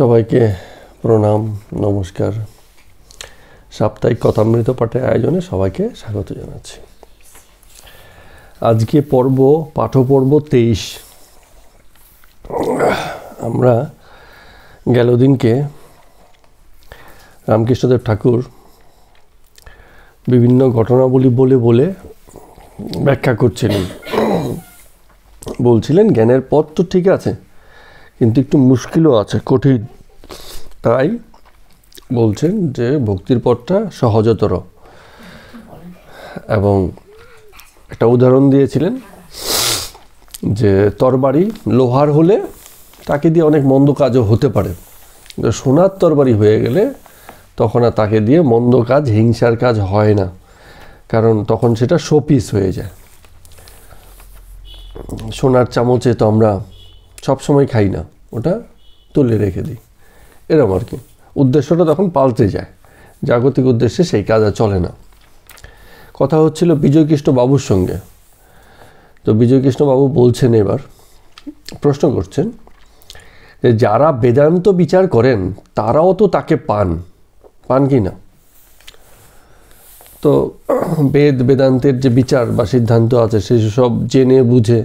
সবাইকে প্রণাম, নমস্কার। সাপ্তাহিক কথামৃত পাঠের আয়োজনে সবাইকে স্বাগত জানাচ্ছি। আজকে পাঠপর্ব 23। আমরা গেল দিনকে রামকৃষ্ণদেব ঠাকুর বিভিন্ন ঘটনাবলী বলে বলে ব্যাখ্যা করছিলেন। বলছিলেন জ্ঞানের পথ তো ঠিক আছে, কিন্তু একটু মুশকিলও আছে, কঠিন। তাই বলছেন যে ভক্তির পথটা সহজতর, এবং একটা উদাহরণ দিয়েছিলেন যে তরবারি লোহার হলে তাকে দিয়ে অনেক মন্দ কাজও হতে পারে, সোনার তরবারি হয়ে গেলে তখন আর তাকে দিয়ে মন্দ কাজ, হিংসার কাজ হয় না, কারণ তখন সেটা শোপিস হয়ে যায়। সোনার চামচে তো আমরা সবসময় খাই না, ওটা তুলে রেখে দিই, এরকম আর কি। উদ্দেশ্যটা তখন পাল্টে যায়, জাগতিক উদ্দেশ্যে সেই কাজ আর চলে না। কথা হচ্ছিল বিজয়কৃষ্ণ বাবুর সঙ্গে। তো বিজয়কৃষ্ণ বাবু বলছেন, এবার প্রশ্ন করছেন যে যারা বেদান্ত বিচার করেন তারাও তো তাকে পান কি না? তো বেদান্তের যে বিচার বা সিদ্ধান্ত আছে সেসব জেনে বুঝে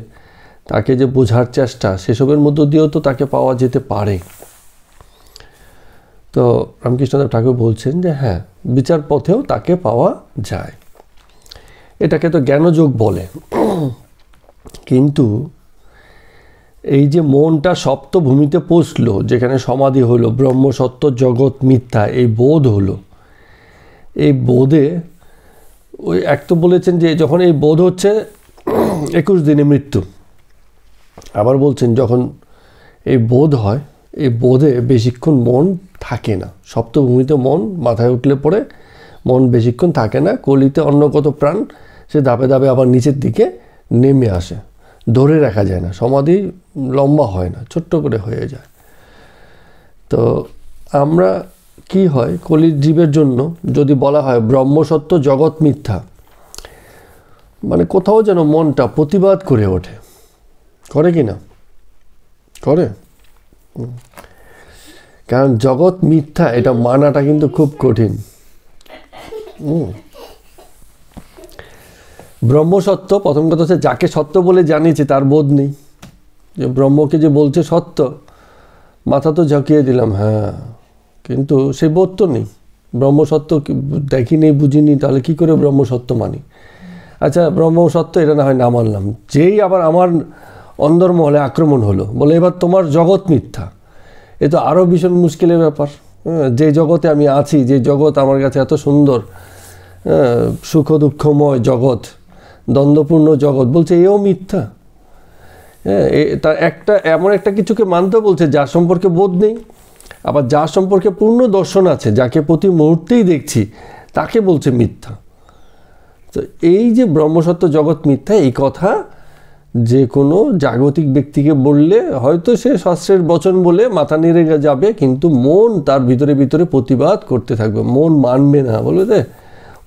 তাকে যে বোঝার চেষ্টা, সেসবের মধ্য দিয়েও তো তাকে পাওয়া যেতে পারে। তো রামকৃষ্ণদেব ঠাকুর বলছেন যে হ্যাঁ, বিচার পথেও তাকে পাওয়া যায়, এটাকে তো জ্ঞানযোগ বলে। কিন্তু এই যে মনটা সপ্তভূমিতে পৌঁছলো, যেখানে সমাধি হলো, ব্রহ্ম সত্য জগৎ মিথ্যা, এই বোধ হলো, এই বোধে ওই এক তো বলেছেন যে যখন এই বোধ হচ্ছে 21 দিনে মৃত্যু। আবার বলছেন যখন এই বোধ হয়, এই বোধে বেশিক্ষণ মন থাকে না। সপ্তভূমিতে মন মাথায় উঠলে পরে মন বেশিক্ষণ থাকে না। কলিতে অন্য কত প্রাণ, সে ধাপে ধাপে আবার নিচের দিকে নেমে আসে, ধরে রাখা যায় না। সমাধি লম্বা হয় না, ছোট্ট করে হয়ে যায়। তো আমরা কি হয়, কলির জীবের জন্য যদি বলা হয় ব্রহ্মসত্য জগৎ মিথ্যা, মানে কোথাও যেন মনটা প্রতিবাদ করে ওঠে, করে কি না? করে। কারণ জগৎ মিথ্যা এটা মানাটা কিন্তু খুব কঠিন। ব্রহ্মসত্য, প্রথম কথা হচ্ছে যাকে সত্য বলে জানিয়েছে তার বোধ নেই। যে ব্রহ্মকে যে বলছে সত্য, মাথা তো ঝাঁকিয়ে দিলাম, হ্যাঁ, কিন্তু সেই বোধ তো নেই। ব্রহ্মসত্য দেখিনি, বুঝিনি, তাহলে কি করে ব্রহ্মসত্য মানি? আচ্ছা, ব্রহ্মসত্য এটা না হয় না মানলাম, যেই আবার আমার অন্দরমহলে আক্রমণ হলো, বলে এবার তোমার জগৎ মিথ্যা, এ তো আরও ভীষণ মুশকিলের ব্যাপার। যে জগতে আমি আছি, যে জগৎ আমার কাছে এত সুন্দর, সুখ দুঃখময় জগৎ, দ্বন্দ্বপূর্ণ জগৎ, বলছে এও মিথ্যা। হ্যাঁ, তার এমন একটা কিছুকে মানতে বলছে যার সম্পর্কে বোধ নেই, আবার যার সম্পর্কে পূর্ণ দর্শন আছে, যাকে প্রতি মুহূর্তেই দেখছি, তাকে বলছে মিথ্যা। তো এই যে ব্রহ্মসত্য জগৎ মিথ্যা, এই কথা যে কোনো জাগতিক ব্যক্তিকে বললে হয়তো সে শাস্ত্রের বচন বলে মাথা নেড়ে যাবে, কিন্তু মন তার ভিতরে ভিতরে প্রতিবাদ করতে থাকবে, মন মানবে না, বলবে যে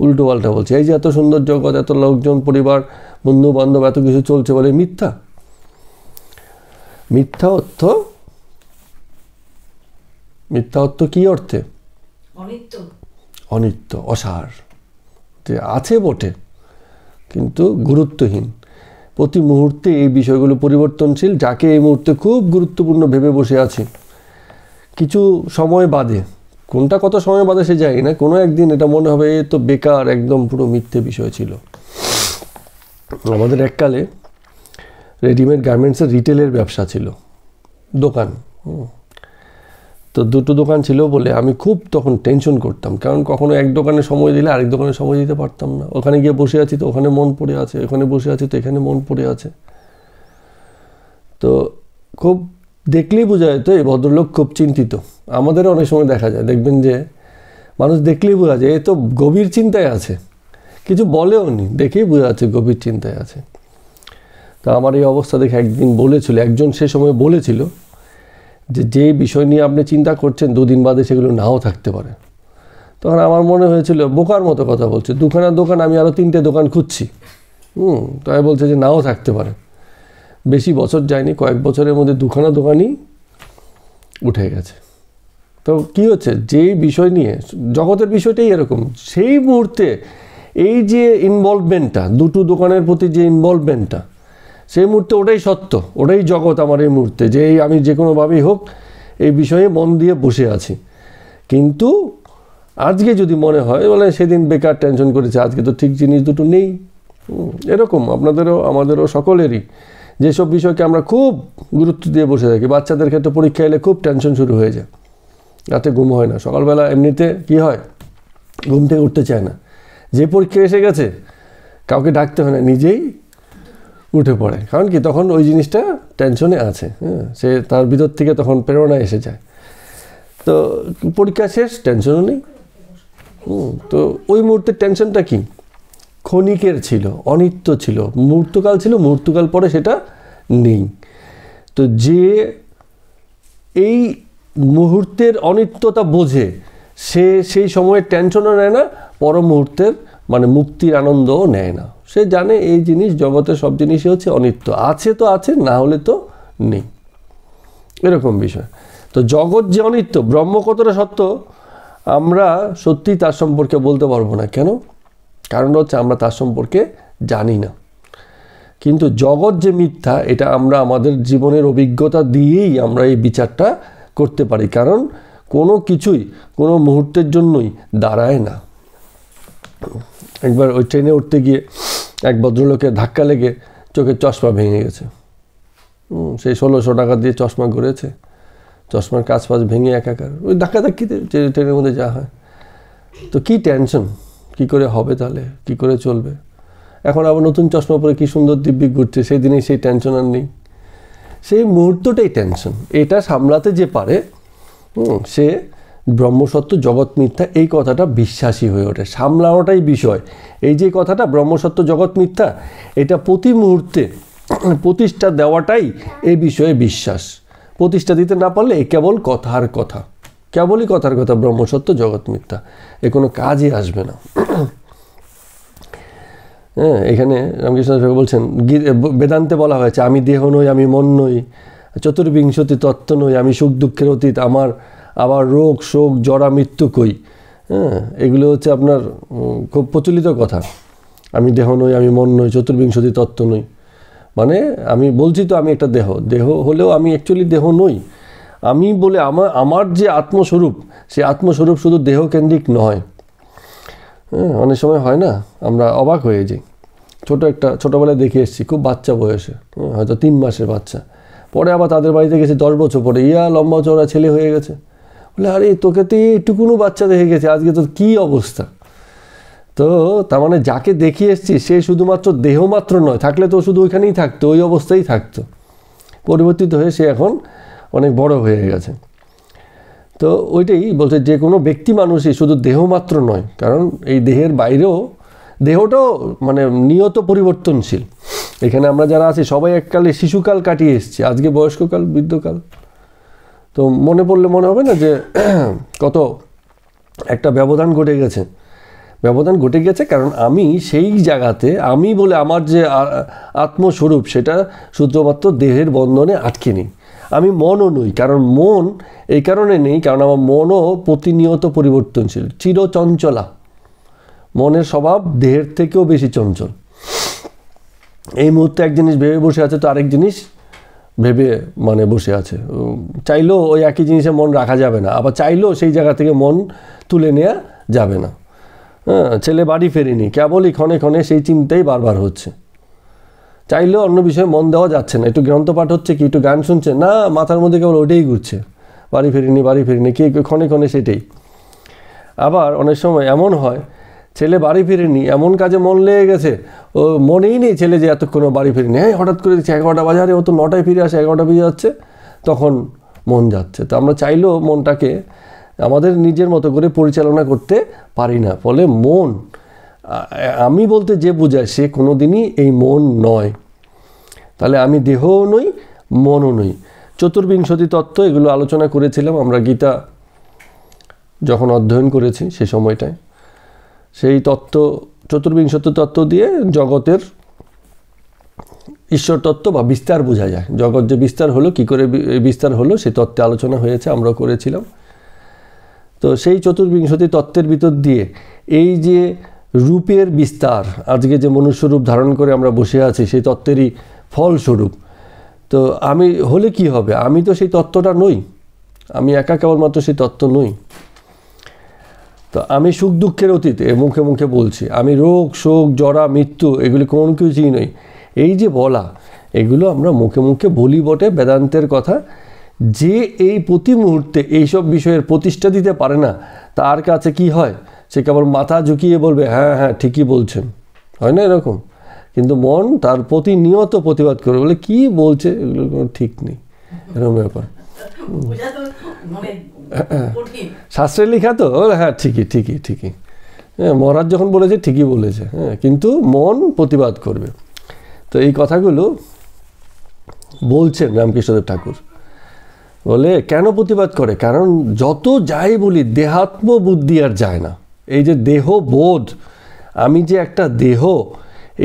উল্টো পাল্টা বলছে। এই যে এত সুন্দর জগৎ, এত লোকজন, পরিবার, বন্ধু বান্ধব, এত কিছু চলছে, বলে মিথ্যা। মিথ্যা অর্থ কি অর্থে? অনিত্য, অসার, যে আছে বটে কিন্তু গুরুত্বহীন। প্রতি মুহূর্তে এই বিষয়গুলো পরিবর্তনশীল। যাকে এই মুহূর্তে খুব গুরুত্বপূর্ণ ভেবে বসে আছি, কিছু সময় বাদে, কোনটা কত সময় বাদে সে যায় না, কোনো একদিন এটা মনে হবে এ তো বেকার, একদম পুরো মিথ্যে বিষয় ছিল। আমাদের এককালে রেডিমেড গার্মেন্টসের রিটেলের ব্যবসা ছিল, দোকান। তো দুটো দোকান ছিল বলে আমি খুব তখন টেনশন করতাম, কারণ কখনো এক দোকানে সময় দিলে আরেক দোকানে সময় দিতে পারতাম না। ওখানে গিয়ে বসে আছি তো ওখানে মন পড়ে আছে, ওখানে বসে আছি তো এখানে মন পড়ে আছে। তো খুব দেখলেই বোঝা যায় তো এই ভদ্রলোক খুব চিন্তিত। আমাদেরও অনেক সময় দেখা যায়, দেখবেন যে মানুষ দেখলেই বোঝা যায় এ তো গভীর চিন্তায় আছে, কিছু বলেও নি, দেখেই বোঝা যাচ্ছে গভীর চিন্তায় আছে। তা আমার এই অবস্থা দেখে একজন সে সময় বলেছিল যে বিষয় নিয়ে আপনি চিন্তা করছেন 2 দিন বাদে সেগুলো নাও থাকতে পারে। তখন আমার মনে হয়েছিল বোকার মতো কথা বলছে, 2খানা দোকান, আমি আরও 3টে দোকান খুঁজছি। তাই বলছে যে নাও থাকতে পারে। বেশি বছর যায়নি, কয়েক বছরের মধ্যে 2খানা দোকানই উঠে গেছে। তো কি হচ্ছে, যে বিষয় নিয়ে জগতের বিষয়টাই এরকম, সেই মুহূর্তে এই যে ইনভলভমেন্টটা, দুটো দোকানের প্রতি যে ইনভলভমেন্টটা, সেই মুহূর্তে ওটাই সত্য, ওটাই জগৎ আমার এই মুহূর্তে, যে আমি যে কোনোভাবেই হোক এই বিষয়ে মন দিয়ে বসে আছি। কিন্তু আজকে যদি মনে হয় বলে সেদিন বেকার টেনশন করেছে, আজকে তো ঠিক জিনিস দুটো নেই। এরকম আপনাদেরও আমাদেরও সকলেরই যেসব বিষয়কে আমরা খুব গুরুত্ব দিয়ে বসে থাকি, বাচ্চাদের ক্ষেত্রে পরীক্ষা এলে খুব টেনশন শুরু হয়ে যায়, রাতে ঘুম হয় না, সকালবেলা এমনিতে কি হয়, ঘুম থেকে উঠতে চায় না। যে পরীক্ষা এসে গেছে কাউকে ডাকতে হয় না, নিজেই উঠে পড়ে। কারণ কি, তখন ওই জিনিসটা টেনশনে আছে, হ্যাঁ, সে তার ভিতর থেকে তখন প্রেরণা এসে যায়। তো পরীক্ষা শেষ, টেনশনও নেই। তো ওই মুহূর্তের টেনশনটা কি, ক্ষণিকের ছিল, অনিত্য ছিল, মুহূর্তকাল ছিল, মুহূর্তকাল পরে সেটা নেই। তো যে এই মুহূর্তের অনিত্যতা বোঝে, সে সেই সময়ে টেনশনও নেয় না, পর মুহূর্তের মানে মুক্তির আনন্দও নেয় না। সে জানে এই জিনিস, জগতের সব জিনিসই হচ্ছে অনিত্য, আছে তো আছে, না হলে তো নেই, এরকম বিষয়। তো জগৎ যে অনিত্য, ব্রহ্ম কতটা সত্য আমরা সত্যি তার সম্পর্কে বলতে পারবো না। কেন? কারণ হচ্ছে আমরা তার সম্পর্কে জানি না। কিন্তু জগৎ যে মিথ্যা, এটা আমরা আমাদের জীবনের অভিজ্ঞতা দিয়েই আমরা এই বিচারটা করতে পারি। কারণ কোনো কিছুই কোনো মুহূর্তের জন্যই দাঁড়ায় না। একবার ওই ট্রেনে উঠতে গিয়ে এক ভদ্রলোকের ধাক্কা লেগে চোখের চশমা ভেঙে গেছে। সেই 1600 টাকা দিয়ে চশমা ঘুরেছে, চশমার কাজ ফাজ ভেঙে একাকার, ওই ধাক্কাধাক্কিতে ট্রেনের মধ্যে যা হয়। তো কি টেনশন, কি করে হবে, তাহলে কি করে চলবে। এখন আবার নতুন চশমা পরে কি সুন্দর দিব্যি ঘুরছে, সেই দিনেই সেই টেনশন আর নেই। সেই মুহূর্তটাই টেনশন। এটা সামলাতে যে পারে সে ব্রহ্মসত্য জগৎ মিথ্যা এই কথাটা বিশ্বাসী হয়ে ওঠে। সামলানোটাই বিষয়। এই যে কথাটা ব্রহ্মসত্য জগৎ মিথ্যা, এটা প্রতি মুহূর্তে প্রতিষ্ঠা দেওয়াটাই এই বিষয়ে বিশ্বাস। প্রতিষ্ঠা দিতে না পারলে কেবল কথার কথা, কেবলই কথার কথা, ব্রহ্মসত্য জগৎ মিথ্যা, এ কোনো কাজে আসবে না। হ্যাঁ, এখানে রামকৃষ্ণ বলছেন, বেদান্তে বলা হয়েছে আমি দেহ নই, আমি মন নই, চতুর্বিংশতি তত্ত্ব নই, আমি সুখ দুঃখের অতীত, আমার আবার রোগ শোক জরা মৃত্যু কই। হ্যাঁ, এগুলো হচ্ছে আপনার খুব প্রচলিত কথা। আমি দেহ নই, আমি মন নই, চতুর্বিংশতি তত্ত্ব নই। মানে আমি বলছি তো আমি একটা দেহ, দেহ হলেও আমি অ্যাকচুয়ালি দেহ নই। আমি বলে আমার যে আত্মস্বরূপ, সে আত্মস্বরূপ শুধু দেহকেন্দ্রিক নয়। হ্যাঁ, অনেক সময় হয় না, আমরা অবাক হয়ে যাই। ছোটোবেলায় দেখে এসেছি, খুব বাচ্চা বয়সে, হয়তো 3 মাসের বাচ্চা, পরে আবার তাদের বাড়িতে গেছে 10 বছর পরে, লম্বা চওড়া ছেলে হয়ে গেছে। বলে আরে তোকে তো এইটুকুনো বাচ্চা দেখে গেছে, আজকে তোর কী অবস্থা। তো তার মানে যাকে দেখিয়ে এসছি সে শুধুমাত্র দেহ মাত্র নয়, থাকলে তো শুধু ওইখানেই থাকতো, ওই অবস্থায় থাকতো। পরিবর্তিত হয়ে সে এখন অনেক বড় হয়ে গেছে। তো ওইটাই বলছে, যে কোনো ব্যক্তি মানুষই শুধু দেহ মাত্র নয়, কারণ এই দেহের বাইরেও দেহটাও মানে নিয়ত পরিবর্তনশীল। এখানে আমরা যারা আছি সবাই এককালে শিশুকাল কাটিয়ে এসেছি, আজকে বয়স্ককাল, বৃদ্ধকাল। তো মনে পড়লে মনে হবে না যে কত একটা ব্যবধান ঘটে গেছে। ব্যবধান ঘটে গেছে কারণ আমি সেই জায়গাতে, আমি বলে আমার যে আত্মস্বরূপ, সেটা শুধুমাত্র দেহের বন্ধনে আটকে নেই। আমি মনও নই, কারণ মন এই কারণে নেই কারণ আমার মনও প্রতিনিয়ত পরিবর্তনশীল, চিরচঞ্চলা। মনের স্বভাব দেহের থেকেও বেশি চঞ্চল। এই মুহূর্তে এক জিনিস ভেবে বসে আছে, তো আরেক জিনিস ভেবে মানে বসে আছে। চাইলেও ওই একই জিনিসে মন রাখা যাবে না, আবার চাইলেও সেই জায়গা থেকে মন তুলে নেওয়া যাবে না। হ্যাঁ, ছেলে বাড়ি ফেরেনি, কেবলই ক্ষণে ক্ষণে সেই চিন্তাই বারবার হচ্ছে। চাইলেও অন্য বিষয়ে মন দেওয়া যাচ্ছে না। একটু গ্রন্থ পাঠ হচ্ছে কি, একটু গান শুনছে না, মাথার মধ্যে কেবল ওটাই ঘুরছে, বাড়ি ফেরেনি, কি ক্ষণে ক্ষণে সেটাই। আবার অনেক সময় এমন হয়, ছেলে বাড়ি ফেরেনি, এমন কাজে মন লেগে গেছে, ও মনেই নেই ছেলে যে এতক্ষণও বাড়ি ফেরেনি। হ্যাঁ, হঠাৎ করে দেখছি 11টা বাজারে, ও তো 9টায় ফিরে আসে, 11টা বেজে যাচ্ছে, তখন মন যাচ্ছে। তো আমরা চাইলেও মনটাকে আমাদের নিজের মতো করে পরিচালনা করতে পারি না। ফলে মন, আমি বলতে যে বোঝায়, সে কোনো দিনই এই মন নয়। তাহলে আমি দেহও নই, মনও নই। চতুর্বিংশতি তত্ত্ব এগুলো আলোচনা করেছিলাম আমরা গীতা যখন অধ্যয়ন করেছি সে সময়টায়। সেই তত্ত্ব, চতুর্বিংশতি তত্ত্ব দিয়ে জগতের ঈশ্বর তত্ত্ব বা বিস্তার বোঝা যায়। জগৎ যে বিস্তার হলো, কী করে বিস্তার হলো, সেই তত্ত্বে আলোচনা হয়েছে, আমরাও করেছিলাম। তো সেই চতুর্বিংশতি তত্ত্বের ভিতর দিয়ে এই যে রূপের বিস্তার, আজকে যে মনুষ্যরূপ ধারণ করে আমরা বসে আছি, সেই তত্ত্বেরই ফলস্বরূপ। তো আমি হলে কি হবে? আমি তো সেই তত্ত্বটা নই, আমি একা কেবলমাত্র সেই তত্ত্ব নই। তো আমি সুখ দুঃখের অতীতে মুখে মুখে বলছি, আমি রোগ শোক জরা মৃত্যু এগুলি কোনো কিছুই নই। এই যে বলা, এগুলো আমরা মুখে মুখে বলি বটে বেদান্তের কথা। যে এই প্রতি মুহূর্তে এইসব বিষয়ের প্রতিষ্ঠা দিতে পারে না, তার কাছে কি হয়? সে কেবল মাথা ঝুঁকিয়ে বলবে হ্যাঁ হ্যাঁ ঠিকই বলছেন, হয় না এরকম? কিন্তু মন তার প্রতিনিয়ত প্রতিবাদ করে, বলে কি বলছে এগুলো কোনো ঠিক নেই, এরকম ব্যাপার। শাস্ত্রে লেখা তো, হ্যাঁ ঠিকই ঠিকই ঠিকই, হ্যাঁ মহারাজ যখন বলেছে ঠিকই বলেছে, হ্যাঁ, কিন্তু মন প্রতিবাদ করবে। তো এই কথাগুলো বলছেন রামকৃষ্ণদেব ঠাকুর। বলে কেন প্রতিবাদ করে? কারণ যত যাই বলি দেহাত্ম বুদ্ধি আর যায় না। এই যে দেহ বোধ, আমি যে একটা দেহ,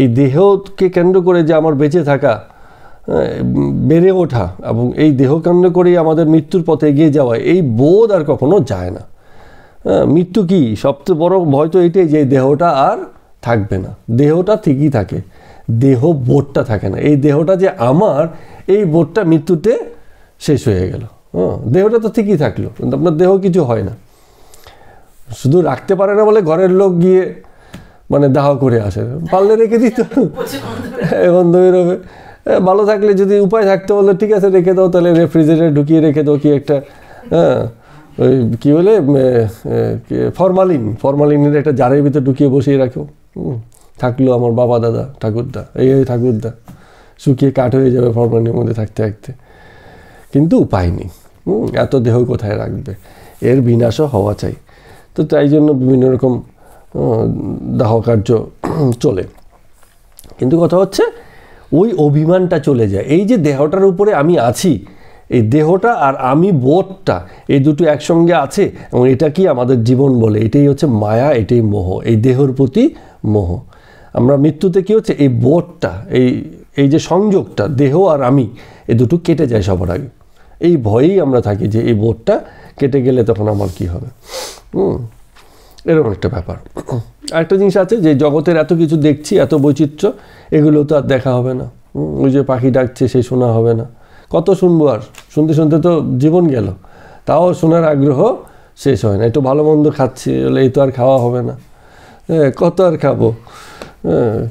এই দেহকে কেন্দ্র করে যে আমার বেঁচে থাকা, বেড়ে ওঠা এবং এই দেহ কেন্দ্র করেই আমাদের মৃত্যুর পথে এগিয়ে যাওয়া, এই বোধ আর কখনো যায় না। মৃত্যু কি? সবচেয়ে বড় ভয় তো এটাই যে দেহটা আর থাকবে না। দেহটা ঠিকই থাকে, দেহ বোধটা থাকে না। এই দেহটা যে আমার, এই বোধটা মৃত্যুতে শেষ হয়ে গেল। দেহটা তো ঠিকই থাকলো, কিন্তু আপনার দেহ কিছু হয় না। শুধু রাখতে পারে না বলে ঘরের লোক গিয়ে মানে দাহ করে আসে, পারলে রেখে দিত, বন্ধ বেরোবে। ভালো থাকলে যদি উপায় থাকতে বললে ঠিক আছে রেখে দাও, তাহলে রেফ্রিজারেটরে ঢুকিয়ে রেখে দাও, কি একটা ওই কী বলে ফরমালিনের একটা জারের ভিতরে ঢুকিয়ে বসিয়ে রাখো। থাকলো আমার বাবা দাদা ঠাকুরদা, এই ঠাকুরদা, শুকিয়ে কাঠ হয়ে যাবে ফরমালিনের মধ্যে থাকতে থাকতে। কিন্তু উপায় নেই, এত দেহ কোথায় রাখবে, এর বিনাশও হওয়া চাই। তো তাই জন্য বিভিন্ন রকম দাহ কার্য চলে। কিন্তু কথা হচ্ছে ওই অভিমানটা চলে যায়। এই যে দেহটার উপরে আমি আছি, এই দেহটা আর আমি বোধটা, এই দুটো একসঙ্গে আছে, এবং এটা কি আমাদের জীবন বলে, এটাই হচ্ছে মায়া, এটাই মোহ, এই দেহর প্রতি মোহ। আমরা মৃত্যুতে কী হচ্ছে, এই বোধটা, এই যে সংযোগটা দেহ আর আমি, এই দুটো কেটে যায় সবার আগে। এই ভয়েই আমরা থাকি যে এই বোধটা কেটে গেলে তখন আমার কি হবে। এরকম একটা ব্যাপার। আরেকটা জিনিস আছে যে জগতের এত কিছু দেখছি, এত বৈচিত্র্য, এগুলো তো আর দেখা হবে না। ওই যে পাখি ডাকছে সেই শোনা হবে না, কত শুনবো আর, শুনতে শুনতে তো জীবন গেল, তাও শোনার আগ্রহ শেষ হয় না। একটু ভালো মন্দ খাচ্ছি, বলে এই তো আর খাওয়া হবে না, কত আর খাবো।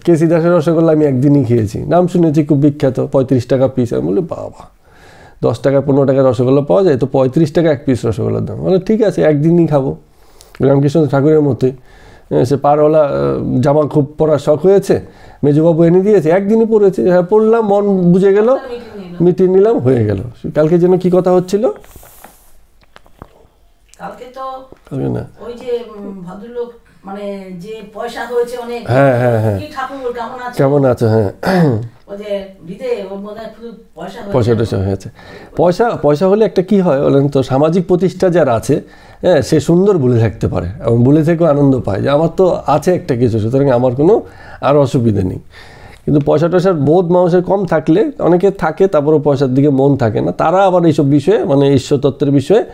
কেসি দাসের রসগোল্লা আমি একদিনই খেয়েছি, নাম শুনেছি খুব বিখ্যাত, 35 টাকা পিস। আমি বলি বাবা, 10 টাকা 15 টাকা রসগোল্লা পাওয়া যায়, তো 35 টাকা এক পিস রসগোল্লার দাম। বলে ঠিক আছে একদিনই খাবো। রামকৃষ্ণ ঠাকুরের মতোই, সে পারওয়ালা জামা খুব পরার শখ হয়েছে, মেজবাবু এনে দিয়েছে, একদিনই পরেছে, হ্যাঁ পড়লাম, মন বুঝে গেল, মিটিয়ে নিলাম, হয়ে গেল। কালকে যেন কি কথা হচ্ছিল, কালকে না ওই যে ভদ্রলোক মানে যে পয়সা হয়েছে অনেক, হ্যাঁ হ্যাঁ হ্যাঁ, কি ঠাকুর কেমন আছে, কেমন আছে, হ্যাঁ পয়সা হয়েছে। পয়সা হলে একটা কি হয় বলেন তো, সামাজিক প্রতিষ্ঠা যার আছে, হ্যাঁ সে সুন্দর বলে থাকতে পারে এবং বলে থেকেও আনন্দ পায় যে আমার তো আছে একটা কিছু, সুতরাং আমার কোনো আর অসুবিধা নেই। কিন্তু পয়সা টয়সার বোধ মানুষের কম থাকলে, অনেকে থাকে তারপরও পয়সার দিকে মন থাকে না, তারা আবার এইসব বিষয়ে মানে ঈশ্বর তত্ত্বের বিষয়ে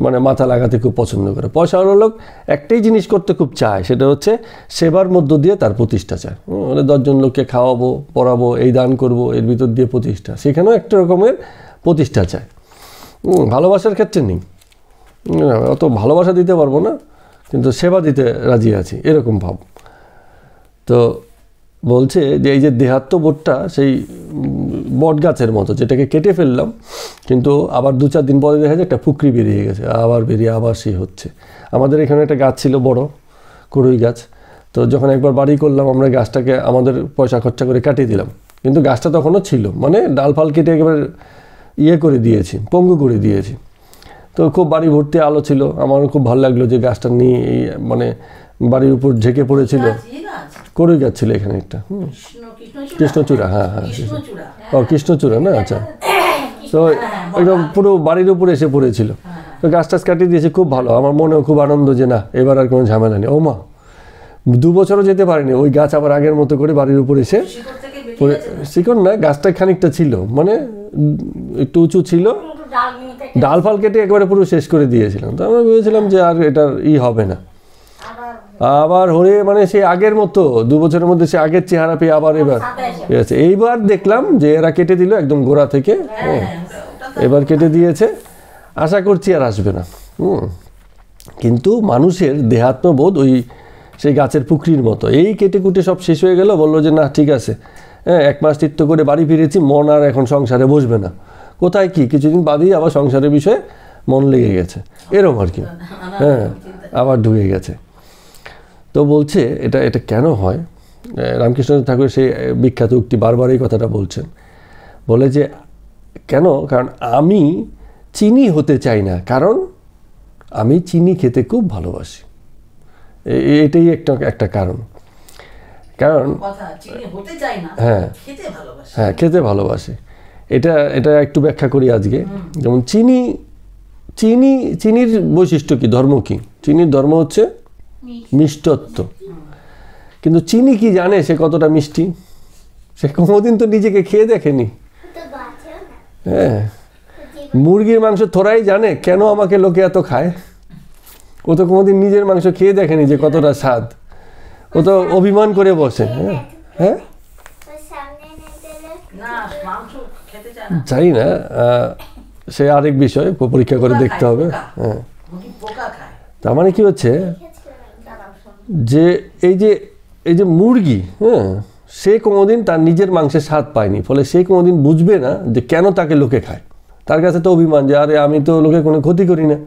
মানে মাথা লাগাতে খুব পছন্দ করে। পয়সাওয়ালা লোক একটাই জিনিস করতে খুব চায়, সেটা হচ্ছে সেবার মধ্য দিয়ে তার প্রতিষ্ঠা চায়। মানে 10 জন লোককে খাওয়াবো, পড়াবো, এই দান করব, এর ভিতর দিয়ে প্রতিষ্ঠা, সেখানেও একটা রকমের প্রতিষ্ঠা চায়। ভালোবাসার ক্ষেত্রে নেই, অত ভালোবাসা দিতে পারবো না, কিন্তু সেবা দিতে রাজি আছি, এরকম ভাব। তো বলছে যে এই যে দেহাত্মবোধটা সেই বট গাছের মতো, যেটাকে কেটে ফেললাম, কিন্তু আবার 2-4 দিন পরে দেখা যায় একটা ফুকরি বেরিয়ে গেছে, আবার বেরিয়ে আবার সেই হচ্ছে। আমাদের এখানে একটা গাছ ছিল বড়, কড়ই গাছ। তো যখন একবার বাড়ি করলাম, আমরা গাছটাকে আমাদের পয়সা খরচা করে কাটিয়ে দিলাম, কিন্তু গাছটা তখনও ছিল, মানে ডাল ফাল কেটে একেবারে করে দিয়েছি, পঙ্গু করে দিয়েছি। তো খুব বাড়ি ভর্তি আলো ছিল, আমার খুব ভালো লাগলো যে গাছটা নিয়ে মানে বাড়ির উপর ঝেঁকে পড়েছিল। কড়ই গাছ ছিল এখানে একটা, কৃষ্ণচূড়া, হ্যাঁ হ্যাঁ, ও কৃষ্ণচূড়া না, আচ্ছা। তো একদম পুরো বাড়ির উপরে এসে পড়েছিল। তো গাছ টাছ কাটিয়ে দিয়েছে, খুব ভালো, আমার মনেও খুব আনন্দ যে না এবার আর কোনো ঝামেলা নেই। ও মা, 2 বছরও যেতে পারিনি, ওই গাছ আবার আগের মতো করে বাড়ির উপরে এসে শিকড় না, গাছটা খানিকটা ছিল, মানে একটু উঁচু ছিল, ডাল ফাল কেটে একেবারে পুরো শেষ করে দিয়েছিলাম। তো আমরা ভেবেছিলাম যে আর এটার হবে না। আবার হয়ে মানে সে আগের মতো 2 বছরের মধ্যে সে আগের চেহারা পেয়ে আবার এবার এইবার দেখলাম যে এরা কেটে দিল একদম গোড়া থেকে। এবার কেটে দিয়েছে, আশা করছি আর আসবে না। কিন্তু মানুষের দেহাত্মবোধ ওই সেই গাছের পুকুরির মতো, এই কেটে কুটে সব শেষ হয়ে গেল, বললো যে না ঠিক আছে, 1 মাস তীর্থ করে বাড়ি ফিরেছি, মন আর এখন সংসারে বসবে না। কোথায় কি কিছুদিন বাদেই আবার সংসারের বিষয়ে মন লেগে গেছে, এরকম আর কি। আবার ঢুকে গেছে। তো বলছে এটা কেন হয়? রামকৃষ্ণ ঠাকুর সেই বিখ্যাত উক্তি বারবার এই কথাটা বলছেন। বলে যে কেন? কারণ আমি চিনি হতে চাই না, কারণ আমি চিনি খেতে খুব ভালোবাসি। এটাই একটা কারণ। কারণ হ্যাঁ, খেতে ভালোবাসি। এটা একটু ব্যাখ্যা করি আজকে। যেমন চিনির বৈশিষ্ট্য কি, ধর্ম কি? চিনির ধর্ম হচ্ছে মিষ্টত্ব। কিন্তু চিনি কি জানে সে কতটা মিষ্টি? সে কোনোদিন তো নিজেকে খেয়ে দেখেনি। হ্যাঁ, মুরগির মাংস থোড়াই জানে কেন আমাকে লোকে এত খায়। ও তো কোনোদিন নিজের মাংস খেয়ে দেখেনি যে কতটা স্বাদ। ও তো অভিমান করে বসে। হ্যাঁ, জানি না, সে আরেক বিষয়, পরীক্ষা করে দেখতে হবে। হ্যাঁ, তার মানে কি হচ্ছে যে এই যে মুরগি, সে কোনোদিন তার নিজের মাংসের স্বাদ পায়নি, ফলে সে কোনোদিন বুঝবে না যে কেন তাকে লোকে খায়। তার কাছে তো অভিমান যে আরে আমি তো লোকে কোনো ক্ষতি করি না,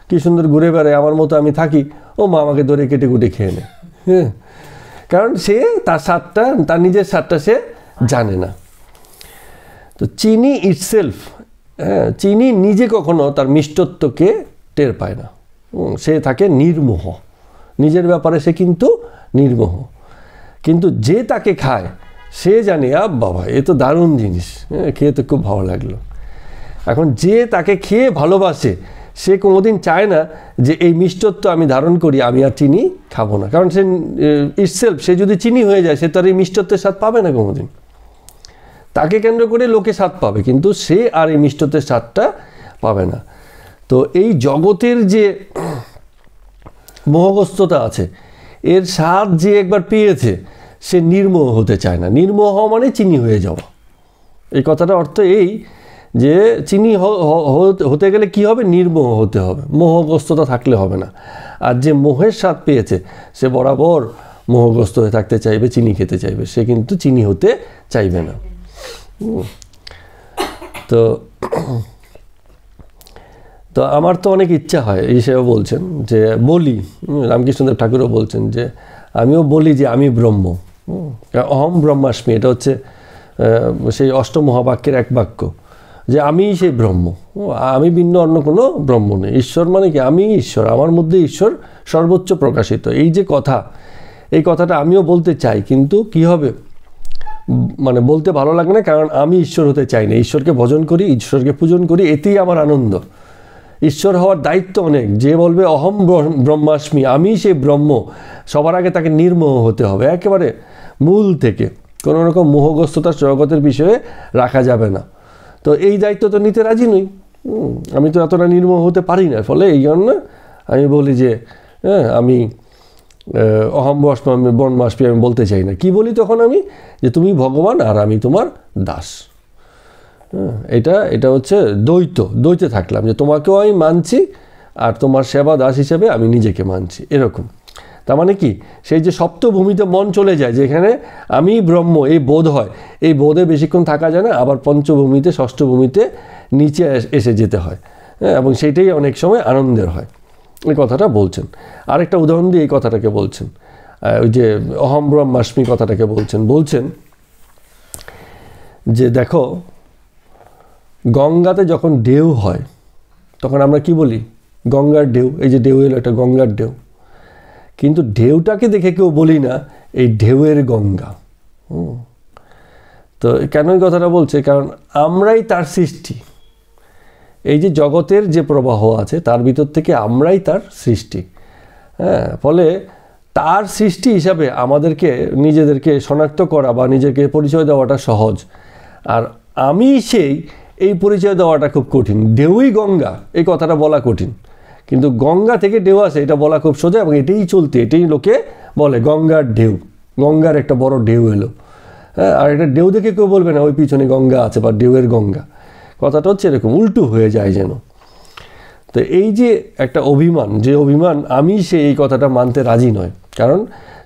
কি সুন্দর ঘুরে বেড়ায়, আমার মতো আমি থাকি, ও মা আমাকে ধরে কেটে কুটে খেয়ে নেয়। কারণ সে তার স্বাদটা, তার নিজের স্বাদটা সে জানে না। তো চিনি ইটসেলফ, চিনি নিজে কখনো তার মিষ্টত্বকে টের পায় না। সে থাকে নির্মোহ, নিজের ব্যাপারে সে কিন্তু নির্মোহ। কিন্তু যে তাকে খায় সে জানে বাবা এ তো দারুণ জিনিস, খেয়ে তো খুব ভালো লাগলো। এখন যে তাকে খেয়ে ভালোবাসে সে কোনোদিন চায় না যে এই মিষ্টত্ব আমি ধারণ করি, আমি আর চিনি খাবো না। কারণ সে ইটসেলফ, সে যদি চিনি হয়ে যায় সে তার এই মিষ্টত্বের স্বাদ পাবে না কোনোদিন। তাকে কেন্দ্র করে লোকে স্বাদ পাবে, কিন্তু সে আর এই মিষ্টত্বের স্বাদটা পাবে না। তো এই জগতের যে মোহগ্রস্ততা আছে, এর স্বাদ যে একবার পেয়েছে সে নির্মোহ হতে চায় না। নির্মোহ মানে চিনি হয়ে যাওয়া। এই কথাটার অর্থ এই যে চিনি হতে গেলে কি হবে? নির্মোহ হতে হবে, মোহগ্রস্ততা থাকলে হবে না। আর যে মোহের স্বাদ পেয়েছে সে বরাবর মোহগ্রস্ত হয়ে থাকতে চাইবে, চিনি খেতে চাইবে, সে কিন্তু চিনি হতে চাইবে না। তো আমার তো অনেক ইচ্ছা হয়, এই হিসেবে বলছেন যে বলি, রামকৃষ্ণদেব ঠাকুরও বলছেন যে আমিও বলি যে আমি ব্রহ্ম। অহম ব্রহ্মাস্মি, এটা হচ্ছে সেই অষ্টমহাবাক্যের এক বাক্য, যে আমি সেই ব্রহ্ম, আমি ভিন্ন অন্য কোনো ব্রহ্ম নেই। ঈশ্বর মানে কি? আমি ঈশ্বর, আমার মধ্যে ঈশ্বর সর্বোচ্চ প্রকাশিত। এই যে কথা, এই কথাটা আমিও বলতে চাই, কিন্তু কি হবে, মানে বলতে ভালো লাগে না, কারণ আমি ঈশ্বর হতে চাই না। ঈশ্বরকে ভজন করি, ঈশ্বরকে পূজন করি, এতেই আমার আনন্দ। ঈশ্বর হওয়ার দায়িত্ব অনেক। যে বলবে অহম ব্রহ্মাস্মি, আমি সেই ব্রহ্ম, সবার আগে তাকে নির্মোহ হতে হবে, একেবারে মূল থেকে। কোনো রকম মোহগ্রস্ততা জগতের বিষয়ে রাখা যাবে না। তো এই দায়িত্ব তো নিতে রাজি নই, আমি তো এতটা নির্মোহ হতে পারি না। ফলে এই জন্য আমি বলি যে আমি অহম ব্রহ্মাস্মি আমি বলতে চাই না। কি বলি তখন আমি? যে তুমি ভগবান আর আমি তোমার দাস। এটা হচ্ছে দ্বৈতে থাকলাম, যে তোমাকেও আমি মানছি আর তোমার সেবা দাস হিসেবে আমি নিজেকে মানছি, এরকম। তার মানে কি, সেই যে সপ্তভূমিতে মন চলে যায়, যেখানে আমি ব্রহ্ম এই বোধ হয়, এই বোধে বেশিক্ষণ থাকা যায় না, আবার পঞ্চভূমিতে ষষ্ঠভূমিতে নিচে এসে যেতে হয়, এবং সেইটাই অনেক সময় আনন্দের হয়। এই কথাটা বলছেন। আরেকটা উদাহরণ দিয়ে এই কথাটাকে বলছেন, ওই যে অহম ব্রহ্মাস্মি কথাটাকে বলছেন যে দেখো, গঙ্গাতে যখন ঢেউ হয় তখন আমরা কি বলি? গঙ্গার ঢেউ। এই যে ঢেউ এলো, এটা গঙ্গার ঢেউ। কিন্তু ঢেউটাকে দেখে কেউ বলি না এই ঢেউয়ের গঙ্গা। তো কেন এই কথাটা বলছে? কারণ আমরাই তার সৃষ্টি। এই যে জগতের যে প্রবাহ আছে তার ভিতর থেকে আমরাই তার সৃষ্টি। ফলে তার সৃষ্টি হিসাবে আমাদেরকে নিজেদেরকে শনাক্ত করা বা নিজেকে পরিচয় দেওয়াটা সহজ। আর আমি সেই এই পরিচয় দেওয়াটা খুব কঠিন। ঢেউই গঙ্গা, এই কথাটা বলা কঠিন, কিন্তু গঙ্গা থেকে ঢেউ আসে এটা বলা খুব সোজা, এবং এটাই চলতে, এটাই লোকে বলে গঙ্গার ঢেউ, গঙ্গার একটা বড় ঢেউ এলো। হ্যাঁ, আর এটা ঢেউ দেখে কেউ বলবে না ওই পিছনে গঙ্গা আছে বা ঢেউয়ের গঙ্গা, কথাটা হচ্ছে এরকম উল্টো হয়ে যায় যেন। তো এই যে একটা অভিমান, যে অভিমান আমি সে এই কথাটা মানতে রাজি নয়, কারণ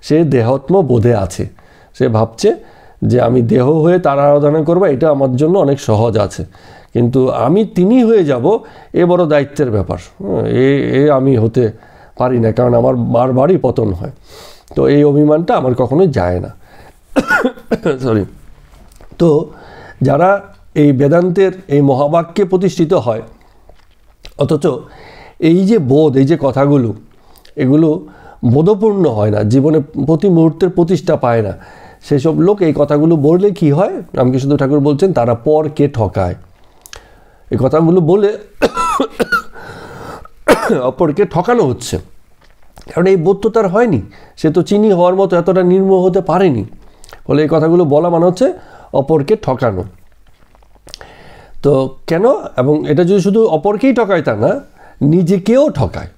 সে দেহাত্ম বোধে আছে, সে ভাবছে যে আমি দেহ হয়ে তার আরাধনা করবো, এটা আমার জন্য অনেক সহজ আছে, কিন্তু আমি তিনি হয়ে যাব এ বড় দায়িত্বের ব্যাপার, এ আমি হতে পারি না, কারণ আমার বারবারই পতন হয়। তো এই অভিমানটা আমার কখনোই যায় না। সরি। তো যারা এই বেদান্তের এই মহাবাক্যে প্রতিষ্ঠিত হয়, অথচ এই যে বোধ, এই যে কথাগুলো, এগুলো বোধপূর্ণ হয় না, জীবনে প্রতি মুহূর্তের প্রতিষ্ঠা পায় না, সেসব লোক এই কথাগুলো বললে কি হয়, রামকৃষ্ণ ঠাকুর বলছেন তারা পরকে ঠকায়। এই কথাগুলো বলে অপরকে ঠকানো হচ্ছে, কারণ এই বোধ তো তার হয়নি, সে তো চিনি হওয়ার মতো এতটা নির্মোহ হতে পারেনি। ফলে এই কথাগুলো বলা মানে হচ্ছে অপরকে ঠকানো। তো কেন? এবং এটা যদি শুধু অপরকেই ঠকায় তা না, নিজেকেও ঠকায়।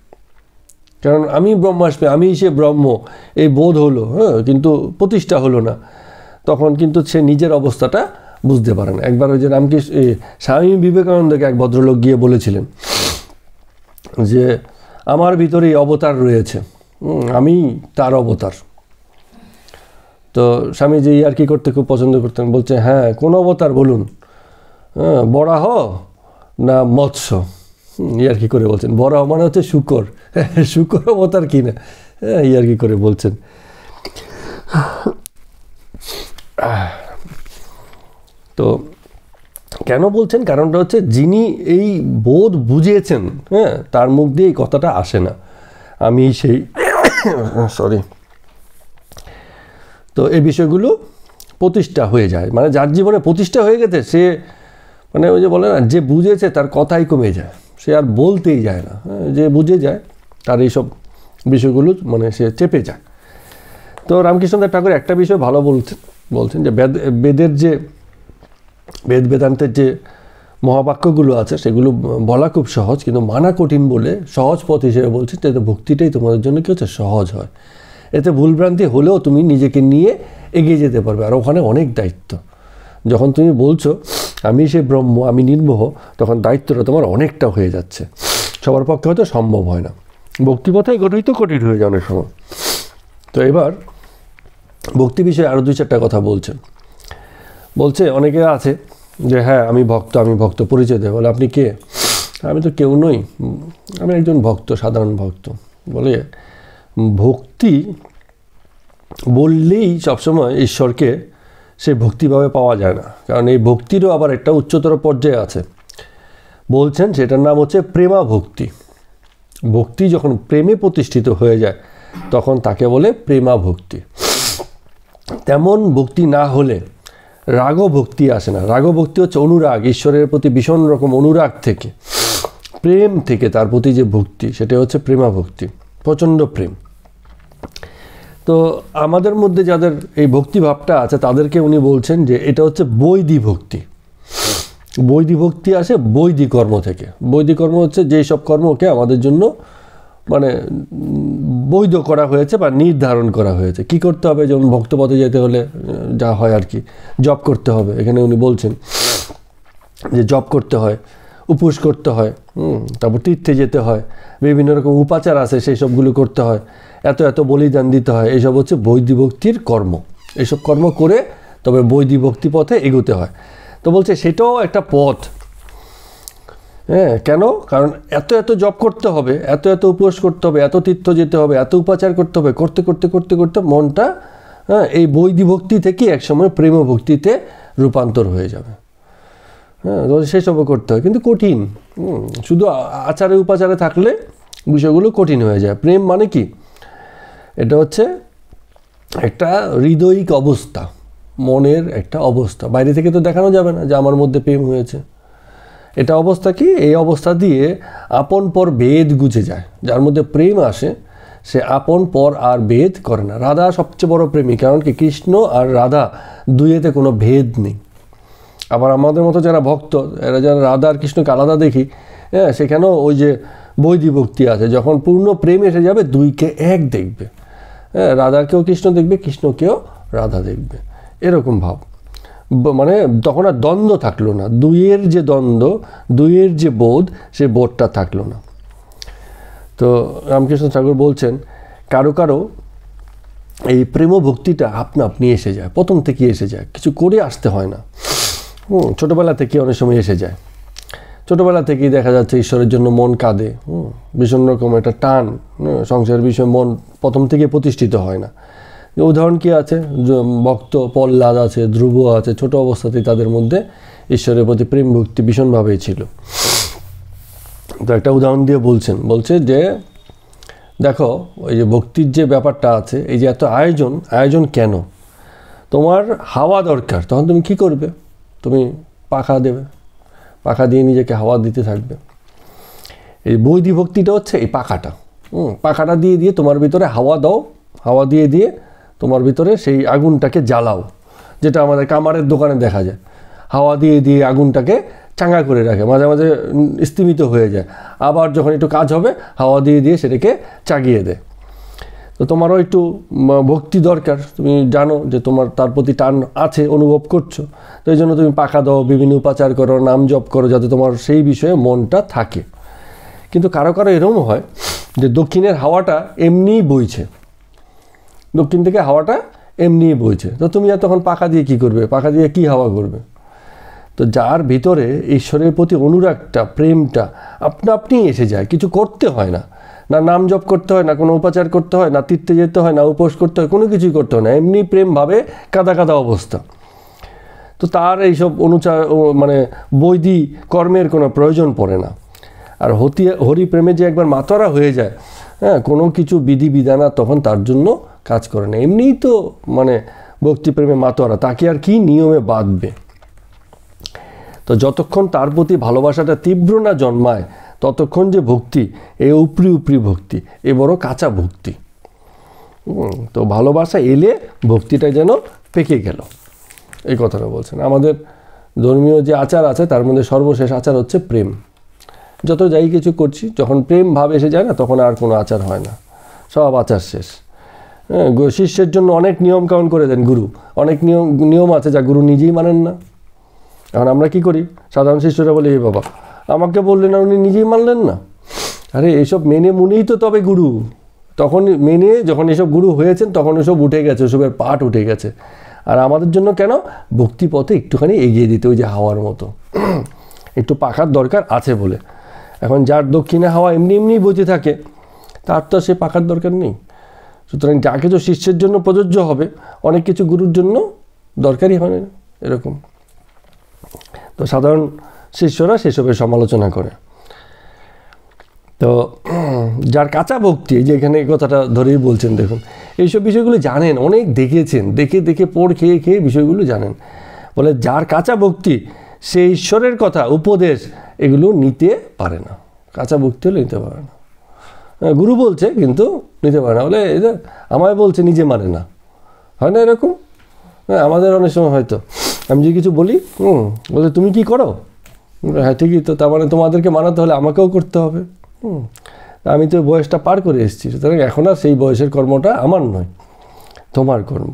কারণ আমি ব্রহ্মাস্মি, আমি সে ব্রহ্ম, এই বোধ হলো, হ্যাঁ, কিন্তু প্রতিষ্ঠা হলো না, তখন কিন্তু সে নিজের অবস্থাটা বুঝতে পারে না। একবার ওই যে রামকৃষ্ণ স্বামী বিবেকানন্দকে এক ভদ্রলোক গিয়ে বলেছিলেন যে আমার ভিতরে এই অবতার রয়েছে, আমি তার অবতার। তো স্বামীজি আর কি করতে খুব পছন্দ করতেন, বলছে হ্যাঁ কোন অবতার বলুন, হ্যাঁ বরাহ না মৎস্য, ইয়ার কি করে বলছেন, বরাহ মানে হচ্ছে শুকর, শুকর অবতার কি না, ইয়ার কি করে বলছেন। তো কেন বলছেন, কারণটা হচ্ছে যিনি এই বোধ বুঝিয়েছেন, হ্যাঁ, তার মুখ দিয়ে এই কথাটা আসে না, আমি সেই সরি। তো এই বিষয়গুলো প্রতিষ্ঠা হয়ে যায়, মানে যার জীবনে প্রতিষ্ঠা হয়ে গেছে সে, মানে ওই যে বলে না, যে বুঝেছে তার কথাই কমে যায়, সে আর বলতেই যায় না, যে বুঝে যায় তার এইসব বিষয়গুলো মানে সে চেপে যায়। তো রামকৃষ্ণ ঠাকুর একটা বিষয় ভালো বলছেন যে বেদের যে বেদান্তের যে মহাবাক্যগুলো আছে সেগুলো বলা খুব সহজ, কিন্তু মানা কঠিন বলে সহজ পথ হিসেবে বলছেন যাতে ভক্তিটাই তোমাদের জন্য কি হচ্ছে সহজ হয়। এতে ভুলভ্রান্তি হলেও তুমি নিজেকে নিয়ে এগিয়ে যেতে পারবে, আর ওখানে অনেক দায়িত্ব। যখন তুমি বলছো আমি সে ব্রহ্ম, আমি নির্মোহ, তখন দায়িত্বটা তোমার অনেকটা হয়ে যাচ্ছে, সবার পক্ষে হয়তো সম্ভব হয় না, ভক্তিপথায় গঠিত কঠিন হয়ে যায় অনেক সময়। তো এবার ভক্তি বিষয়ে আরও 2-4টা কথা বলছে অনেকে আছে যে হ্যাঁ আমি ভক্ত পরিচয় দেয়, বলে আপনি কে? আমি তো কেউ নই, আমি একজন ভক্ত, সাধারণ ভক্ত। বলে ভক্তি বললেই সবসময় ঈশ্বরকে সে ভক্তিভাবে পাওয়া যায় না, কারণ এই ভক্তিরও আবার একটা উচ্চতর পর্যায়ে আছে। বলছেন সেটার নাম হচ্ছে প্রেমা ভক্তি। ভক্তি যখন প্রেমে প্রতিষ্ঠিত হয়ে যায় তখন তাকে বলে প্রেমা ভক্তি। তেমন ভক্তি না হলে রাগ ভক্তি আসে না। রাগ ভক্তি হচ্ছে অনুরাগ, ঈশ্বরের প্রতি ভীষণ রকম অনুরাগ থেকে, প্রেম থেকে তার প্রতি যে ভক্তি, সেটা হচ্ছে প্রেমা ভক্তি, প্রচণ্ড প্রেম। তো আমাদের মধ্যে যাদের এই ভক্তি ভাবটা আছে তাদেরকে উনি বলছেন যে এটা হচ্ছে বৈদিক ভক্তি। বৈদিক ভক্তি আসে বৈদিক কর্ম থেকে। বৈদিক কর্ম হচ্ছে যেই সব কর্মকে আমাদের জন্য মানে বৈধ করা হয়েছে বা নির্ধারণ করা হয়েছে, কি করতে হবে। যেমন ভক্তপথে যেতে হলে যা হয় আর কি, জপ করতে হবে। এখানে উনি বলছেন যে জপ করতে হয়, উপোস করতে হয়, তারপর তীর্থে যেতে হয়, বিভিন্ন রকম উপাচার আছে সেই সবগুলো করতে হয়, এত বলিদান দিতে হয়। এইসব হচ্ছে বৈদিক ভক্তির কর্ম। এইসব কর্ম করে তবে বৈদিক ভক্তি পথে এগোতে হয়। তো বলছে সেটাও একটা পথ। হ্যাঁ, কেন? কারণ এত জপ করতে হবে, এত উপোস করতে হবে, এত তীর্থ যেতে হবে, এত উপাচার করতে হবে, করতে মনটা এই বৈদিক ভক্তি থেকে একসময় প্রেম ভক্তিতে রূপান্তর হয়ে যাবে। হ্যাঁ, সেসবও করতে হয়, কিন্তু কঠিন। শুধু আচারে উপাচারে থাকলে বিষয়গুলো কঠিন হয়ে যায়। প্রেম মানে কি? এটা হচ্ছে একটা হৃদয়িক অবস্থা, মনের একটা অবস্থা। বাইরে থেকে তো দেখানো যাবে না যে আমার মধ্যে প্রেম হয়েছে। এটা অবস্থা কি? এই অবস্থা দিয়ে আপন পর ভেদ গুজে যায়। যার মধ্যে প্রেম আসে সে আপন পর আর ভেদ করে না। রাধা সবচেয়ে বড় প্রেমী, কারণ কি কৃষ্ণ আর রাধা দুইয়েতে কোনো ভেদ নেই। আবার আমাদের মতো যারা ভক্ত, এরা যারা রাধা আর কৃষ্ণকে আলাদা দেখি, হ্যাঁ, সেখানেও ওই যে বৈদিক ভক্তি আছে, যখন পূর্ণ প্রেম এসে যাবে দুইকে এক দেখবে, হ্যাঁ, রাধাকেও কৃষ্ণ দেখবে, কৃষ্ণকেও রাধা দেখবে, এরকম ভাব। মানে তখন আর দ্বন্দ্ব থাকলো না, দুইয়ের যে দ্বন্দ্ব, দুইয়ের যে বোধ, সে বোধটা থাকলো না। তো রামকৃষ্ণ ঠাকুর বলছেন কারো কারো এই প্রেম ভক্তিটা আপনা আপনি এসে যায়, প্রথম থেকে এসে যায়, কিছু করে আসতে হয় না। ছোটোবেলা থেকে অনেক সময় এসে যায়, ছোটোবেলা থেকেই দেখা যাচ্ছে ঈশ্বরের জন্য মন কাঁদে, ভীষণ রকম একটা টান, সংসারের বিষয়ে মন প্রথম থেকে প্রতিষ্ঠিত হয় না। উদাহরণ কি আছে, ভক্ত প্রহ্লাদ আছে, ধ্রুব আছে, ছোট অবস্থাতেই তাদের মধ্যে ঈশ্বরের প্রতি প্রেম ভক্তি ভীষণভাবেই ছিল। তো একটা উদাহরণ দিয়ে বলছে যে দেখো ওই যে ভক্তির যে ব্যাপারটা আছে, এই যে এত আয়োজন কেন? তোমার হাওয়া দরকার, তখন তুমি কি করবে? তুমি পাখা দেবে, পাখা দিয়ে নিজেকে হাওয়া দিতে থাকবে। এই বৈদিক ভক্তিটা হচ্ছে এই পাখাটা, পাখাটা দিয়ে দিয়ে তোমার ভিতরে হাওয়া দাও, হাওয়া দিয়ে দিয়ে তোমার ভিতরে সেই আগুনটাকে জ্বালাও, যেটা আমাদের কামারের দোকানে দেখা যায়, হাওয়া দিয়ে দিয়ে আগুনটাকে চাঙ্গা করে রাখে, মাঝে মাঝে স্তিমিত হয়ে যায়, আবার যখন একটু কাজ হবে হাওয়া দিয়ে দিয়ে সেটাকে চাগিয়ে দেয়। তো তোমারও একটু ভক্তি দরকার, তুমি জানো যে তোমার তার প্রতি টান আছে, অনুভব করছো, তো এই জন্য তুমি পাখা দাও, বিভিন্ন উপাচার করো, নাম জপ করো, যাতে তোমার সেই বিষয়ে মনটা থাকে। কিন্তু কারো কারো এরকম হয় যে দক্ষিণের হাওয়াটা এমনিই বইছে, দক্ষিণ থেকে হাওয়াটা এমনিই বইছে, তো তুমি আর তখন পাখা দিয়ে কি করবে? পাখা দিয়ে কি হাওয়া করবে? তো যার ভিতরে ঈশ্বরের প্রতি অনুরাগটা, প্রেমটা আপনা আপনি এসে যায়, কিছু করতে হয় না, না নাম জপ করতে হয়, না কোনো উপাচার করতে হয়, না তীর্থে যেতে হয়, না উপোস করতে হয়, কোনো কিছুই করতে হয় না, এমনি প্রেমভাবে কাদা কাদা অবস্থা। তো তার এইসব মানে বৈদিক কর্মের কোনো প্রয়োজন পড়ে না। আর হরি প্রেমে যে একবার মাতোয়ারা হয়ে যায়, হ্যাঁ, কোনো কিছু বিধি বিধানা তখন তার জন্য কাজ করে না, এমনিই তো মানে ভক্তি প্রেমে মাতোয়ারা, তাকে আর কি নিয়মে বাঁধবে? তো যতক্ষণ তার প্রতি ভালোবাসাটা তীব্র না জন্মায়, ততক্ষণ যে ভক্তি, এ উপরি উপরি ভক্তি, এ বড় কাঁচা ভক্তি। তো ভালোবাসা এলে ভক্তিটা যেন পেকে গেল, এই কথাটা বলছেন। আমাদের ধর্মীয় যে আচার আছে তার মধ্যে সর্বশেষ আচার হচ্ছে প্রেম। যত যাই কিছু করছি, যখন প্রেম ভাব এসে যায় না, তখন আর কোনো আচার হয় না, সব আচার শেষ। হ্যাঁ, শিষ্যের জন্য অনেক নিয়মকানুন করে দেন গুরু, অনেক নিয়ম আছে যা গুরু নিজেই মানেন না। এখন আমরা কি করি, সাধারণ শিষ্যরা বলে, এই বাবা আমাকে বললেন না, উনি নিজেই মানলেন না। আরে এইসব মেনে মুনেই তো তবে গুরু, তখন মেনে যখন এসব গুরু হয়েছেন তখন এসব উঠে গেছে, ওসবের পাট উঠে গেছে। আর আমাদের জন্য কেন? ভক্তি পথে একটুখানি এগিয়ে দিতে, ওই যে হাওয়ার মতো একটু পাখার দরকার আছে বলে। এখন যার দক্ষিণে হাওয়া এমনি এমনি বইতে থাকে, তার তো সে পাখার দরকার নেই। সুতরাং যা কিছু শিষ্যের জন্য প্রযোজ্য হবে, অনেক কিছু গুরুর জন্য দরকারই হয় না, এরকম। তো সাধারণ শিষ্যরা সেসবের সমালোচনা করে। তো যার কাঁচা ভক্তি, যে এখানে এই কথাটা ধরেই বলছেন, দেখুন এইসব বিষয়গুলো জানেন, অনেক দেখেছেন, দেখে দেখে পড় খেয়ে খেয়ে বিষয়গুলো জানেন। বলে যার কাঁচা ভক্তি, সে ঈশ্বরের কথা, উপদেশ এগুলো নিতে পারে না, কাঁচা ভক্তি হলে নিতে পারে না। গুরু বলছে কিন্তু নিতে পারে না, বলে আমায় বলছে, নিজে মানে না, হয় না এরকম? হ্যাঁ, আমাদের অনেক সময় হয়তো আমি যদি কিছু বলি, বলে তুমি কি করো? হ্যাঁ ঠিকই তো, তার মানে তোমাদেরকে মানাতে হলে আমাকেও করতে হবে। আমি তো বয়সটা পার করে এসেছি, সুতরাং এখন আর সেই বয়সের কর্মটা আমার নয়, তোমার কর্ম।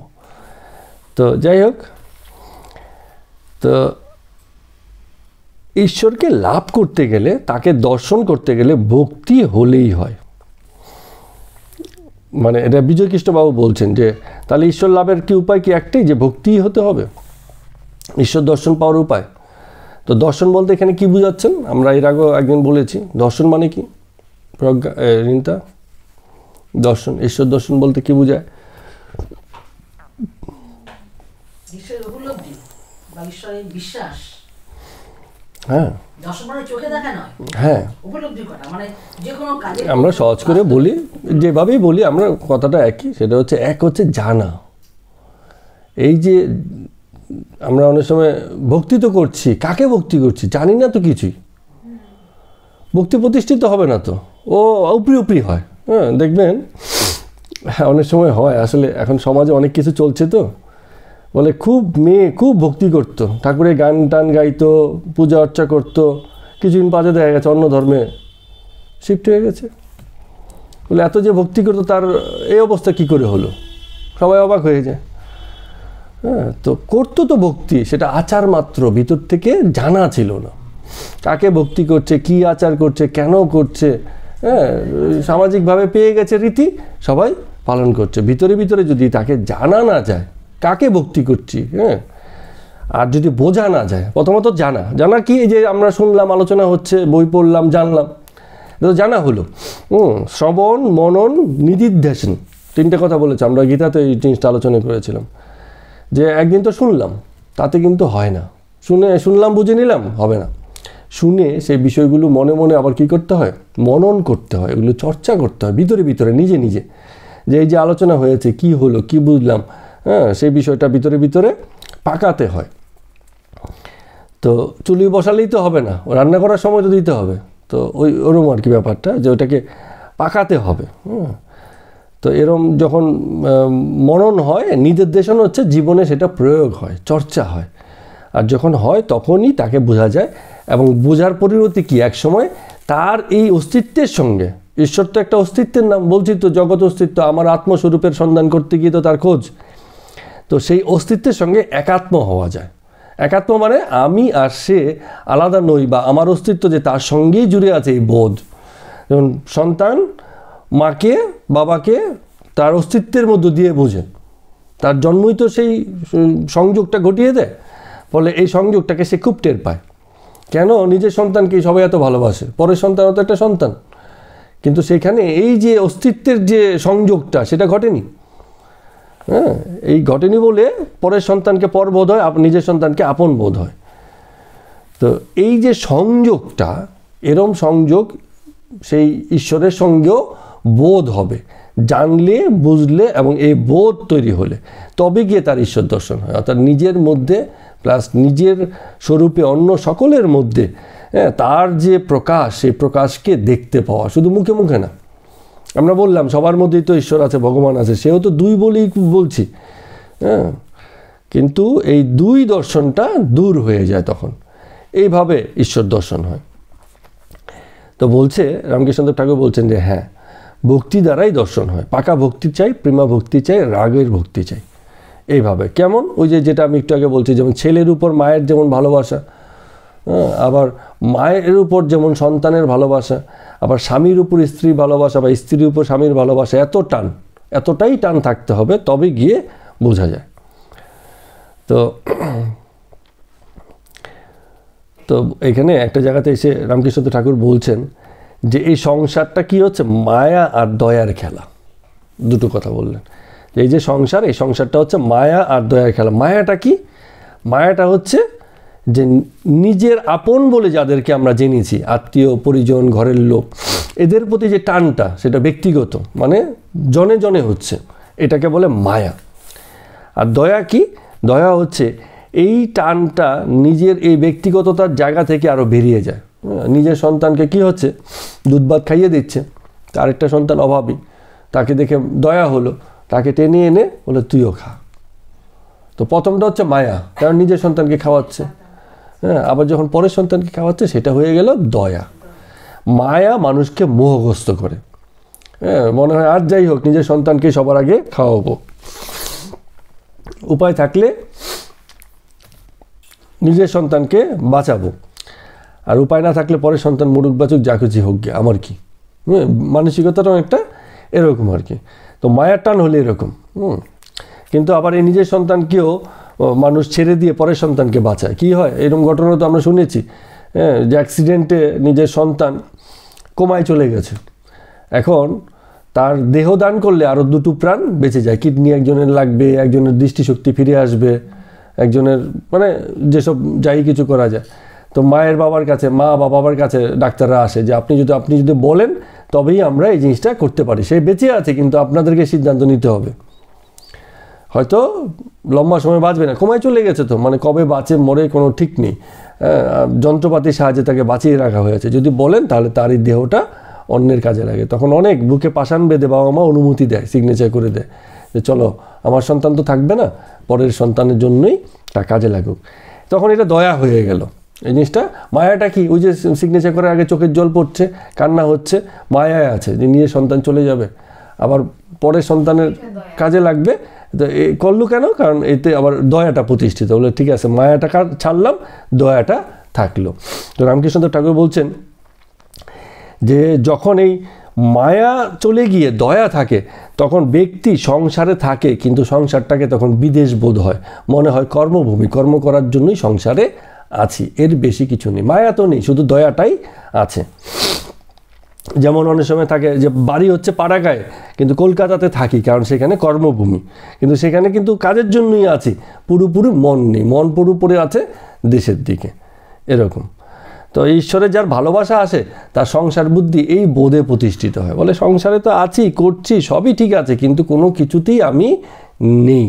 তো যাই হোক, তো ঈশ্বরকে লাভ করতে গেলে, তাকে দর্শন করতে গেলে ভক্তি হলেই হয়। মানে এটা বিজয়কৃষ্ণবাবু বলছেন যে তাহলে ঈশ্বর লাভের কি উপায়? কি একটাই, যে ভক্তিই হতে হবে ঈশ্বর দর্শন পাওয়ার উপায়। তো দর্শন বলতে এখানে কি বুঝাচ্ছেন? আমরা এর আগেও একদিন বলেছি, দর্শন মানে কি প্রজ্ঞা, রিন্তা, দর্শন, ঈশ্বর দর্শন বলতে কি বোঝায়? ঈশ্বরের উপলব্ধি বা ঈশ্বরের বিশ্বাস। হ্যাঁ, দর্শন মানে চোখে দেখা নয়, হ্যাঁ, উপলব্ধি করা, মানে যে কোনো কাজে আমরা সহজ করে বলি, যেভাবেই বলি আমরা কথাটা একই, সেটা হচ্ছে এক হচ্ছে জানা। এই যে আমরা অনেক সময় ভক্তি তো করছি, কাকে ভক্তি করছি জানি না তো কিছুই, ভক্তি প্রতিষ্ঠিত হবে না তো, ও উপরি উপরি হয়। হ্যাঁ, দেখবেন অনেক সময় হয়, আসলে এখন সমাজে অনেক কিছু চলছে, তো বলে মেয়ে খুব ভক্তি করতো, ঠাকুরের গান টান গাইতো, পূজা অর্চা করতো, কিছুদিন বাদে দেখা গেছে অন্য ধর্মে শিফট হয়ে গেছে। বলে এত যে ভক্তি করতো তার এই অবস্থা কি করে হলো, সবাই অবাক হয়ে যায়। হ্যাঁ, তো করতো তো ভক্তি, সেটা আচার মাত্র, ভিতর থেকে জানা ছিল না কাকে ভক্তি করছে, কি আচার করছে, কেন করছে। হ্যাঁ, সামাজিকভাবে পেয়ে গেছে রীতি, সবাই পালন করছে। ভিতরে ভিতরে যদি তাকে জানা না যায় কাকে ভক্তি করছি, হ্যাঁ, আর যদি বোঝা না যায়, প্রথমত জানা কি, এই যে আমরা শুনলাম, আলোচনা হচ্ছে, বই পড়লাম, জানলাম, তো জানা হলো। শ্রবণ, মনন, নিদিধ্যাসন, তিনটে কথা বলেছে, আমরা গীতাতে এই জিনিসটা আলোচনা করেছিলাম। যে একদিন তো শুনলাম, তাতে কিন্তু হয় না। শুনলাম বুঝে নিলাম, হবে না। শুনে সেই বিষয়গুলো মনে মনে আবার কি করতে হয়, মনন করতে হয়, এগুলো চর্চা করতে হয় ভিতরে ভিতরে, নিজে নিজে, যে এই যে আলোচনা হয়েছে কি হলো, কি বুঝলাম, হ্যাঁ, সেই বিষয়টা ভিতরে ভিতরে পাকাতে হয়। তো চুলি বসালেই তো হবে না, রান্না করার সময় তো দিতে হবে। তো ওরকম আর কি ব্যাপারটা, যে ওটাকে পাকাতে হবে। তো এরম যখন মনন হয়, নির্দেশন হচ্ছে জীবনে সেটা প্রয়োগ হয়, চর্চা হয়। আর যখন হয় তখনই তাকে বোঝা যায়, এবং বোঝার পরিণতি কি, এক সময় তার এই অস্তিত্বের সঙ্গে, ঈশ্বর তো একটা অস্তিত্বের নাম, বলছি তো জগৎ অস্তিত্ব, আমার আত্মস্বরূপের সন্ধান করতে গিয়ে তো তার খোঁজ। তো সেই অস্তিত্বের সঙ্গে একাত্ম হওয়া যায়। একাত্ম মানে আমি আর সে আলাদা নই, বা আমার অস্তিত্ব যে তার সঙ্গেই জুড়ে আছে, এই বোধ। যেমন সন্তান মাকে, বাবাকে তার অস্তিত্বের মধ্য দিয়ে বোঝে, তার জন্মই তো সেই সংযোগটা ঘটিয়ে দেয়, ফলে এই সংযোগটাকে সে খুব টের পায়। কেন নিজের সন্তানকে সবাই এত ভালোবাসে, পরের সন্তান তো একটা সন্তান, কিন্তু সেখানে এই যে অস্তিত্বের যে সংযোগটা, সেটা ঘটেনি। হ্যাঁ, এই ঘটেনি বলে পরের সন্তানকে পর বোধ হয়, নিজের সন্তানকে আপন বোধ হয়। তো এই যে সংযোগটা, এরম সংযোগ সেই ঈশ্বরের সঙ্গেও বোধ হবে, জানলে, বুঝলে, এবং এই বোধ তৈরি হলে তবে গিয়ে তার ঈশ্বর দর্শন হয়। অর্থাৎ নিজের মধ্যে প্লাস নিজের স্বরূপে অন্য সকলের মধ্যে, হ্যাঁ, তার যে প্রকাশ, সেই প্রকাশকে দেখতে পাওয়া, শুধু মুখে মুখে না। আমরা বললাম সবার মধ্যেই তো ঈশ্বর আছে, ভগবান আছে, সেও তো দুই বলেই বলছি। হ্যাঁ, কিন্তু এই দুই দর্শনটা দূর হয়ে যায় তখন, এইভাবে ঈশ্বর দর্শন হয়। তো বলছে রামকৃষ্ণদেব ঠাকুর বলছেন যে হ্যাঁ, ভক্তি দ্বারাই দর্শন হয়। পাকা ভক্তি চাই, প্রেমা ভক্তি চাই, রাগের ভক্তি চাই। এইভাবে কেমন, ওই যেটা আমি একটু আগে বলছি, যেমন ছেলের উপর মায়ের যেমন ভালোবাসা, আবার মায়ের উপর যেমন সন্তানের ভালোবাসা, আবার স্বামীর উপর স্ত্রীর ভালোবাসা, বা স্ত্রীর উপর স্বামীর ভালোবাসা, এতটাই টান থাকতে হবে, তবে গিয়ে বোঝা যায়। তো এখানে একটা জায়গাতে এসে রামকৃষ্ণ ঠাকুর বলছেন যে এই সংসারটা কি হচ্ছে, মায়া আর দয়ার খেলা। দুটো কথা বললেন, এই যে সংসার, এই সংসারটা হচ্ছে মায়া আর দয়ার খেলা। মায়াটা কি? মায়াটা হচ্ছে যে নিজের আপন বলে যাদেরকে আমরা জেনেছি, আত্মীয় পরিজন, ঘরের লোক, এদের প্রতি যে টানটা, সেটা ব্যক্তিগত, মানে জনে জনে হচ্ছে, এটাকে বলে মায়া। আর দয়া কি? দয়া হচ্ছে এই টানটা নিজের এই ব্যক্তিগততার জায়গা থেকে আরও বেরিয়ে যায়। নিজের সন্তানকে কি হচ্ছে, দুধ ভাত খাইয়ে দিচ্ছে, আরেকটা সন্তান অভাবী, তাকে দেখে দয়া হলো, তাকে টেনে এনে বলে তুইও খা। তো প্রথমটা হচ্ছে মায়া, কারণ নিজের সন্তানকে খাওয়াচ্ছে। হ্যাঁ, আবার যখন পরের সন্তানকে খাওয়াচ্ছে, সেটা হয়ে গেল দয়া। মায়া মানুষকে মোহগ্রস্ত করে। হ্যাঁ, মনে হয় আর যাই হোক, নিজের সন্তানকে সবার আগে খাওয়াবো, উপায় থাকলে নিজের সন্তানকে বাঁচাবো, আর উপায় না থাকলে পরের সন্তান মরুক বাঁচুক, যা খুশি হোক গে, আমার কি। মানসিকতাটা একটা এরকম আর কি। তো মায়ার টান হলে এরকম। কিন্তু আবার এই নিজের সন্তানকেও মানুষ ছেড়ে দিয়ে পরের সন্তানকে বাঁচায়। কি হয়, এরকম ঘটনা তো আমরা শুনেছি, হ্যাঁ, যে অ্যাক্সিডেন্টে নিজের সন্তান কোমায় চলে গেছে, এখন তার দেহ দান করলে আরও দুটো প্রাণ বেঁচে যায়। কিডনি একজনের লাগবে, একজনের দৃষ্টিশক্তি ফিরে আসবে, একজনের মানে যেসব যাই কিছু করা যায়। তো মায়ের বাবার কাছে, মা বা বাবার কাছে ডাক্তাররা আসে যে আপনি যদি বলেন তবেই আমরা এই জিনিসটা করতে পারি। সে বেঁচে আছে, কিন্তু আপনাদেরকে সিদ্ধান্ত নিতে হবে। হয়তো লম্বা সময় বাঁচবে না, কোমায় চলে গেছে, তো মানে কবে বাঁচে মরে কোনো ঠিক নেই। যন্ত্রপাতির সাহায্যে তাকে বাঁচিয়ে রাখা হয়েছে। যদি বলেন তাহলে তার এই দেহটা অন্যের কাজে লাগে। তখন অনেক বুকে পাষাণ বেঁধে বাবা মা অনুমতি দেয়, সিগনেচার করে দেয় যে চলো, আমার সন্তান তো থাকবে না, পরের সন্তানের জন্যই তা কাজে লাগুক। তখন এটা দয়া হয়ে গেল। এই জিনিসটা মায়াটা কি, ওই যে সিগনেচার করার আগে চোখের জল পড়ছে, কান্না হচ্ছে, মায়ায় আছে যে নিয়ে সন্তান চলে যাবে, আবার পরের সন্তানের কাজে লাগবে। তো এই করলো কেন? কারণ এতে আবার দয়াটা প্রতিষ্ঠিত হলো। ঠিক আছে, মায়াটা ছাড়লাম, দয়াটা থাকলো। তো রামকৃষ্ণদেব ঠাকুর বলছেন যে যখন এই মায়া চলে গিয়ে দয়া থাকে, তখন ব্যক্তি সংসারে থাকে, কিন্তু সংসারটাকে তখন বিদেশ বোধ হয়, মনে হয় কর্মভূমি, কর্ম করার জন্যই সংসারে আছি, এর বেশি কিছু নেই। মায়া তো নেই, শুধু দয়াটাই আছে। যেমন অনেক সময় থাকে যে বাড়ি হচ্ছে পাড়াগাঁয়ে, কিন্তু কলকাতাতে থাকি কারণ সেখানে কর্মভূমি, কিন্তু সেখানে কিন্তু কাজের জন্যই আছি, পুরোপুরি মন নেই, মন পুরোপুরি আছে দেশের দিকে, এরকম। তো ঈশ্বরের যার ভালোবাসা আসে, তার সংসার বুদ্ধি এই বোধে প্রতিষ্ঠিত হয়, বলে সংসারে তো আছি, করছি, সবই ঠিক আছে, কিন্তু কোনো কিছুতেই আমি নেই,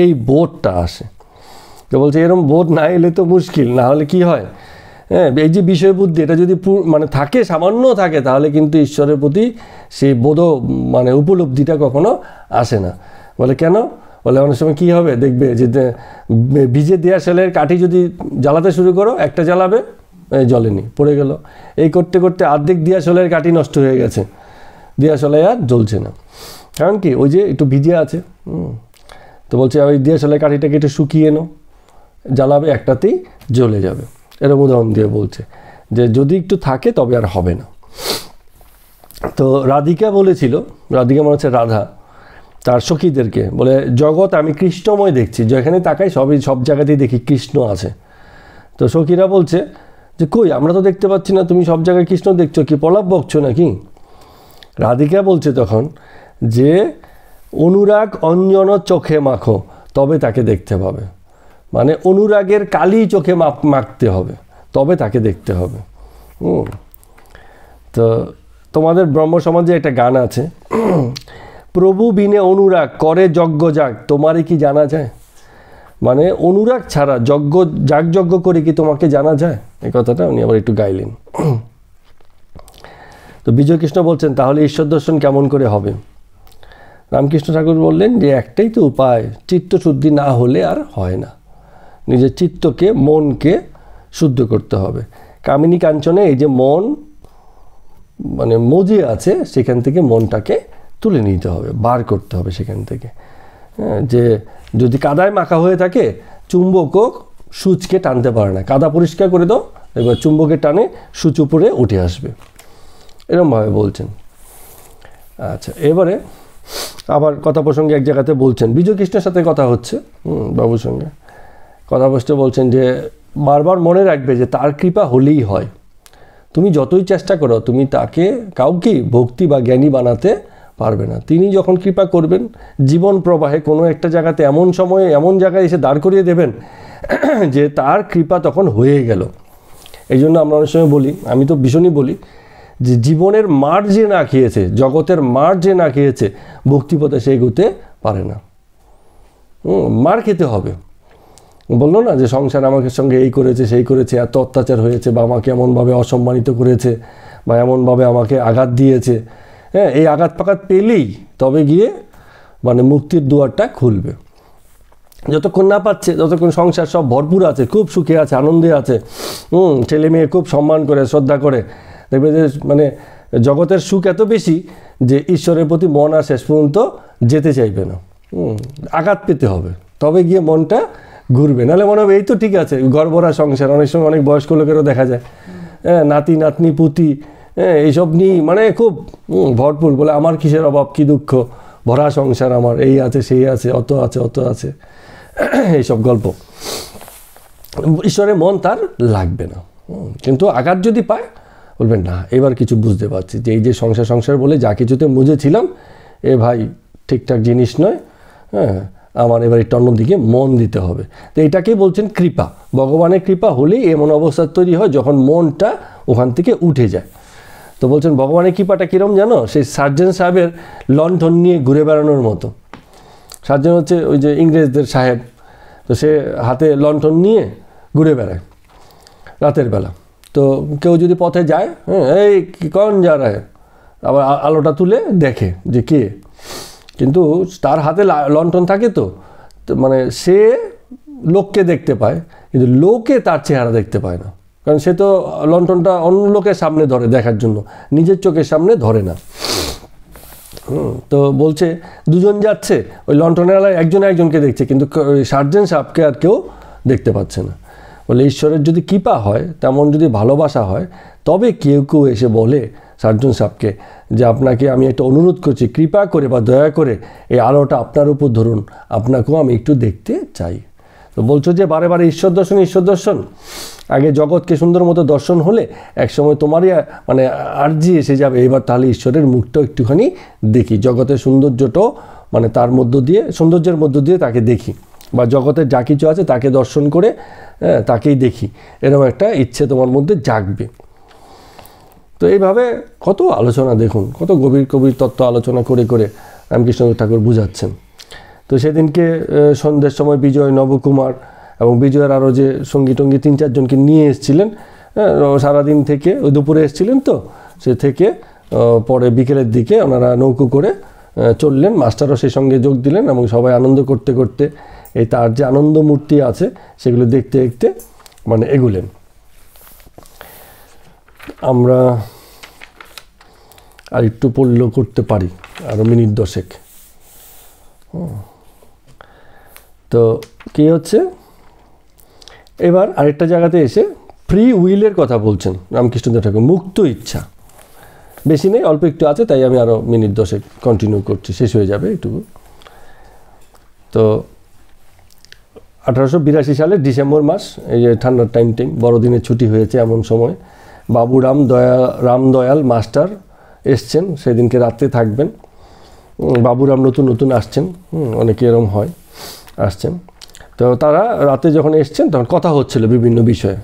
এই বোধটা আসে। তো বলছে এরকম বোধ না এলে তো মুশকিল, না হলে কি হয়, হ্যাঁ, এই যে বিষয় বুদ্ধি এটা যদি মানে থাকে, সামান্য থাকে, তাহলে কিন্তু ঈশ্বরের প্রতি সেই বোধ মানে উপলব্ধিটা কখনো আসে না। বলে কেন? বলে অনেক সময় কী হবে দেখবে যে ভিজে দেওয়া সেলের কাঠি যদি জ্বালাতে শুরু করো, একটা জ্বালাবে, জ্বলেনি, পড়ে গেল, এই করতে করতে অর্ধেক দেওয়া সেলের কাঠি নষ্ট হয়ে গেছে, দেওয়া সেলাই আর জ্বলছে না। কারণ কি, ওই যে একটু ভিজে আছে। তো বলছে ওই দেওয়া সেলের কাঠিটাকে একটু শুকিয়ে নো, জ্বালাবে, একটাতেই জ্বলে যাবে। এরকম উদাহরণ দিয়ে বলছে যে যদি একটু থাকে তবে আর হবে না। তো রাধিকা বলেছিল, রাধিকা মনে হচ্ছে রাধা, তার সখীদেরকে বলে জগৎ আমি কৃষ্ণময় দেখছি, যেখানে তাকাই সব জায়গাতেই দেখি কৃষ্ণ আছে। তো সখীরা বলছে যে কই, আমরা তো দেখতে পাচ্ছি না, তুমি সব জায়গায় কৃষ্ণ দেখছো, কি প্রলাপ বকছো নাকি? রাধিকা বলছে তখন যে অনুরাগ অঞ্জন চোখে মাখো, তবে তাকে দেখতে পাবে। মানে অনুরাগের কালি চোখে মাখতে হবে, তবে তাকে দেখতে হবে। তো তোমাদের ব্রহ্ম সমাজে একটা গান আছে, প্রভু বিনে অনুরাগ করে যজ্ঞ যাগ, তোমারই কি জানা যায়? মানে অনুরাগ ছাড়া যাগযজ্ঞ করে কি তোমাকে জানা যায়? এই কথাটা উনি আবার একটু গাইলেন। তো বিজয়কৃষ্ণ বলছেন তাহলে ঈশ্বর দর্শন কেমন করে হবে? রামকৃষ্ণ ঠাকুর বললেন যে একটাই তো উপায়, চিত্তশুদ্ধি না হলে আর হয় না। নিজের চিত্তকে, মনকে শুদ্ধ করতে হবে। কামিনী কাঞ্চনে এই যে মন মানে মজে আছে, সেখান থেকে মনটাকে তুলে নিতে হবে, বার করতে হবে সেখান থেকে। যে যদি কাদায় মাখা হয়ে থাকে, চুম্বকও সূচকে টানতে পারে না, কাদা পরিষ্কার করে দাও, এবার চুম্বকের টানে সূচ উপরে উঠে আসবে, এরকমভাবে বলছেন। আচ্ছা, এবারে আবার কথা প্রসঙ্গে এক জায়গাতে বলছেন, বিজয়কৃষ্ণের সাথে কথা হচ্ছে বাবুর সঙ্গে, কথা বসতে বলছেন যে বারবার মনে রাখবে যে তার কৃপা হলেই হয়, তুমি যতই চেষ্টা করো তুমি তাকে কাউকেই ভক্তি বা জ্ঞানী বানাতে পারবে না। তিনি যখন কৃপা করবেন, জীবন প্রবাহে কোনো একটা জায়গাতে এমন সময়ে এমন জায়গায় এসে দাঁড় করিয়ে দেবেন যে তার কৃপা তখন হয়ে গেল। এই জন্য আমরা অনেক সময় বলি, আমি তো ভীষণই বলি, যে জীবনের মার যে না খেয়েছে, জগতের মার যে না খেয়েছে, ভক্তিপথে সে এগোতে পারে না। মার খেতে হবে। বললো না যে সংসার আমাকে সঙ্গে এই করেছে, সেই করেছে, এত অত্যাচার হয়েছে, বা আমাকে এমনভাবে অসম্মানিত করেছে, বা এমনভাবে আমাকে আঘাত দিয়েছে। হ্যাঁ, এই আঘাত পাঘাত পেলেই তবে গিয়ে মানে মুক্তির দুয়ারটা খুলবে। যতক্ষণ না পাচ্ছে, যতক্ষণ সংসার সব ভরপুর আছে, খুব সুখে আছে, আনন্দে আছে, ছেলে মেয়ে খুব সম্মান করে, শ্রদ্ধা করে, দেখবে যে মানে জগতের সুখ এত বেশি যে ঈশ্বরের প্রতি মন আর শেষ পর্যন্ত যেতে চাইবে না। আঘাত পেতে হবে, তবে গিয়ে মনটা ঘুরবে, নাহলে মনে হবে এই তো ঠিক আছে, গড়বড়া সংসার। অনেক সময় অনেক বয়স্ক লোকেরও দেখা যায়, হ্যাঁ, নাতি নাতনি পুতি, হ্যাঁ, এইসব নিয়ে মানে খুব ভরপুর, বলে আমার কিসের অভাব, কী দুঃখ, ভরা সংসার আমার, এই আছে সেই আছে, অত আছে অত আছে, এইসব গল্প। ঈশ্বরের মন তার লাগবে না। কিন্তু আঘাত যদি পায়, বলবেন না, এবার কিছু বুঝতে পারছি যে এই যে সংসার বলে যা কিছুতে মুজেছিলাম, এ ভাই ঠিকঠাক জিনিস নয়, হ্যাঁ, আমার এবার একটু অন্যদিকে মন দিতে হবে। তো এটাকেই বলছেন কৃপা। ভগবানের কৃপা হলেই এমন অবস্থা তৈরি হয় যখন মনটা ওখান থেকে উঠে যায়। তো বলছেন ভগবানের কৃপাটা কীরকম জানো? সেই সার্জেন সাহেবের লণ্ঠন নিয়ে ঘুরে বেড়ানোর মতো। সার্জেন হচ্ছে ওই যে ইংরেজদের সাহেব, তো সে হাতে লণ্ঠন নিয়ে ঘুরে বেড়ায় রাতের বেলা। তো কেউ যদি পথে যায়, হ্যাঁ, এই কন যা রা হ্যায়, আবার আলোটা তুলে দেখে যে কে, কিন্তু তার হাতে লণ্ঠন থাকে, তো মানে সে লোককে দেখতে পায়, কিন্তু লোকে তার চেহারা দেখতে পায় না, কারণ সে তো লণ্ঠনটা অন্য লোকের সামনে ধরে দেখার জন্য, নিজের চোখের সামনে ধরে না। তো বলছে দুজন যাচ্ছে, ওই লণ্ঠনেওয়ালা একজন একজনকে দেখছে, কিন্তু সার্জেন্ট সাহেবকে আর কেউ দেখতে পাচ্ছে না। বলে ঈশ্বরের যদি কৃপা হয়, তেমন যদি ভালোবাসা হয়, তবে কেউ কেউ এসে বলে সার্জেন্ট সাহেবকে যে আপনাকে আমি একটা অনুরোধ করছি, কৃপা করে বা দয়া করে এই আলোটা আপনার উপর ধরুন, আপনাকেও আমি একটু দেখতে চাই। তো বলছো যে বারে বারে ঈশ্বর দর্শন, আগে জগৎকে সুন্দর মতো দর্শন হলে একসময় তোমারই মানে আর্জি এসে যাবে, এবার তাহলে ঈশ্বরের মুখটাও একটুখানি দেখি, জগতের সৌন্দর্যটাও মানে তার মধ্য দিয়ে, সৌন্দর্যের মধ্য দিয়ে তাকে দেখি, বা জগতের যা কিছু আছে তাকে দর্শন করে তাকেই দেখি, এরকম একটা ইচ্ছে তোমার মধ্যে জাগবে। তো এইভাবে কত আলোচনা, দেখুন কত গভীর তত্ত্ব আলোচনা করে করে রামকৃষ্ণ ঠাকুর বুঝাচ্ছেন। তো সেদিনকে সন্ধ্যের সময় বিজয়, নবকুমার এবং বিজয়ের আরও যে সঙ্গী টঙ্গী 3-4 জনকে নিয়ে এসেছিলেন, সারাদিন থেকে, ওই দুপুরে এসেছিলেন, তো সে থেকে পরে বিকেলের দিকে ওনারা নৌকো করে চললেন, মাস্টারও সেই সঙ্গে যোগ দিলেন, এবং সবাই আনন্দ করতে করতে এই তার যে আনন্দ মূর্তি আছে সেগুলো দেখতে দেখতে মানে এগুলেন। আমরা আর একটু পড়লেও করতে পারি, আরও মিনিট 10। তো কী হচ্ছে, এবার আরেকটা জায়গাতে এসে ফ্রি উইলের কথা বলছেন রামকৃষ্ণদেব ঠাকুর, মুক্ত ইচ্ছা। বেশি নেই, অল্প একটু আছে, তাই আমি আরও মিনিট 10 কন্টিনিউ করছি, শেষ হয়ে যাবে একটু। তো 1882 সালের ডিসেম্বর মাস, এই যে ঠান্ডার টাইম, বড়দিনের ছুটি হয়েছে এমন সময়, বাবু রামদয়াল মাস্টার এসছেন, সেদিনকে রাত্রে থাকবেন। বাবুরাম নতুন আসছেন, অনেকে এরম হয়, আসছেন। তো তারা রাতে যখন এসছেন তখন কথা হচ্ছিল বিভিন্ন বিষয়ে।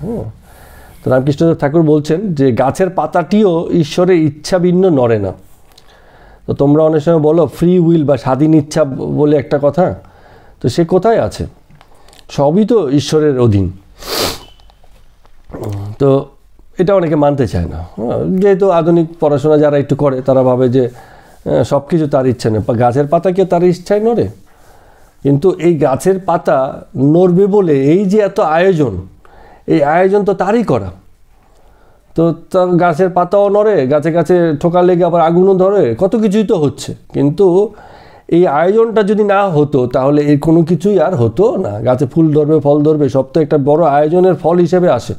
তো রামকৃষ্ণদেব ঠাকুর বলছেন যে গাছের পাতাটিও ঈশ্বরের ইচ্ছা ভিন্ন নড়ে না। তো তোমরা অনেক সময় বলো ফ্রি উইল বা স্বাধীন ইচ্ছা বলে একটা কথা, তো সে কোথায় আছে? সবই তো ঈশ্বরের অধীন। তো এটা অনেকে মানতে চায় না, যেহেতু আধুনিক পড়াশোনা যারা একটু করে তারা ভাবে যে সব কিছু তার ইচ্ছা নেই, গাছের পাতা কি তার ইচ্ছায় নড়ে? কিন্তু এই গাছের পাতা নড়বে বলে এই যে এত আয়োজন, এই আয়োজন তো তারই করা। তো তার গাছের পাতাও নড়ে, গাছে গাছে ঠোকা লেগে আবার আগুনও ধরে, কত কিছুই তো হচ্ছে। কিন্তু এই আয়োজনটা যদি না হতো তাহলে এর কোনো কিছুই আর হতো না। গাছে ফুল ধরবে, ফল ধরবে, সব তো একটা বড় আয়োজনের ফল হিসেবে আসে।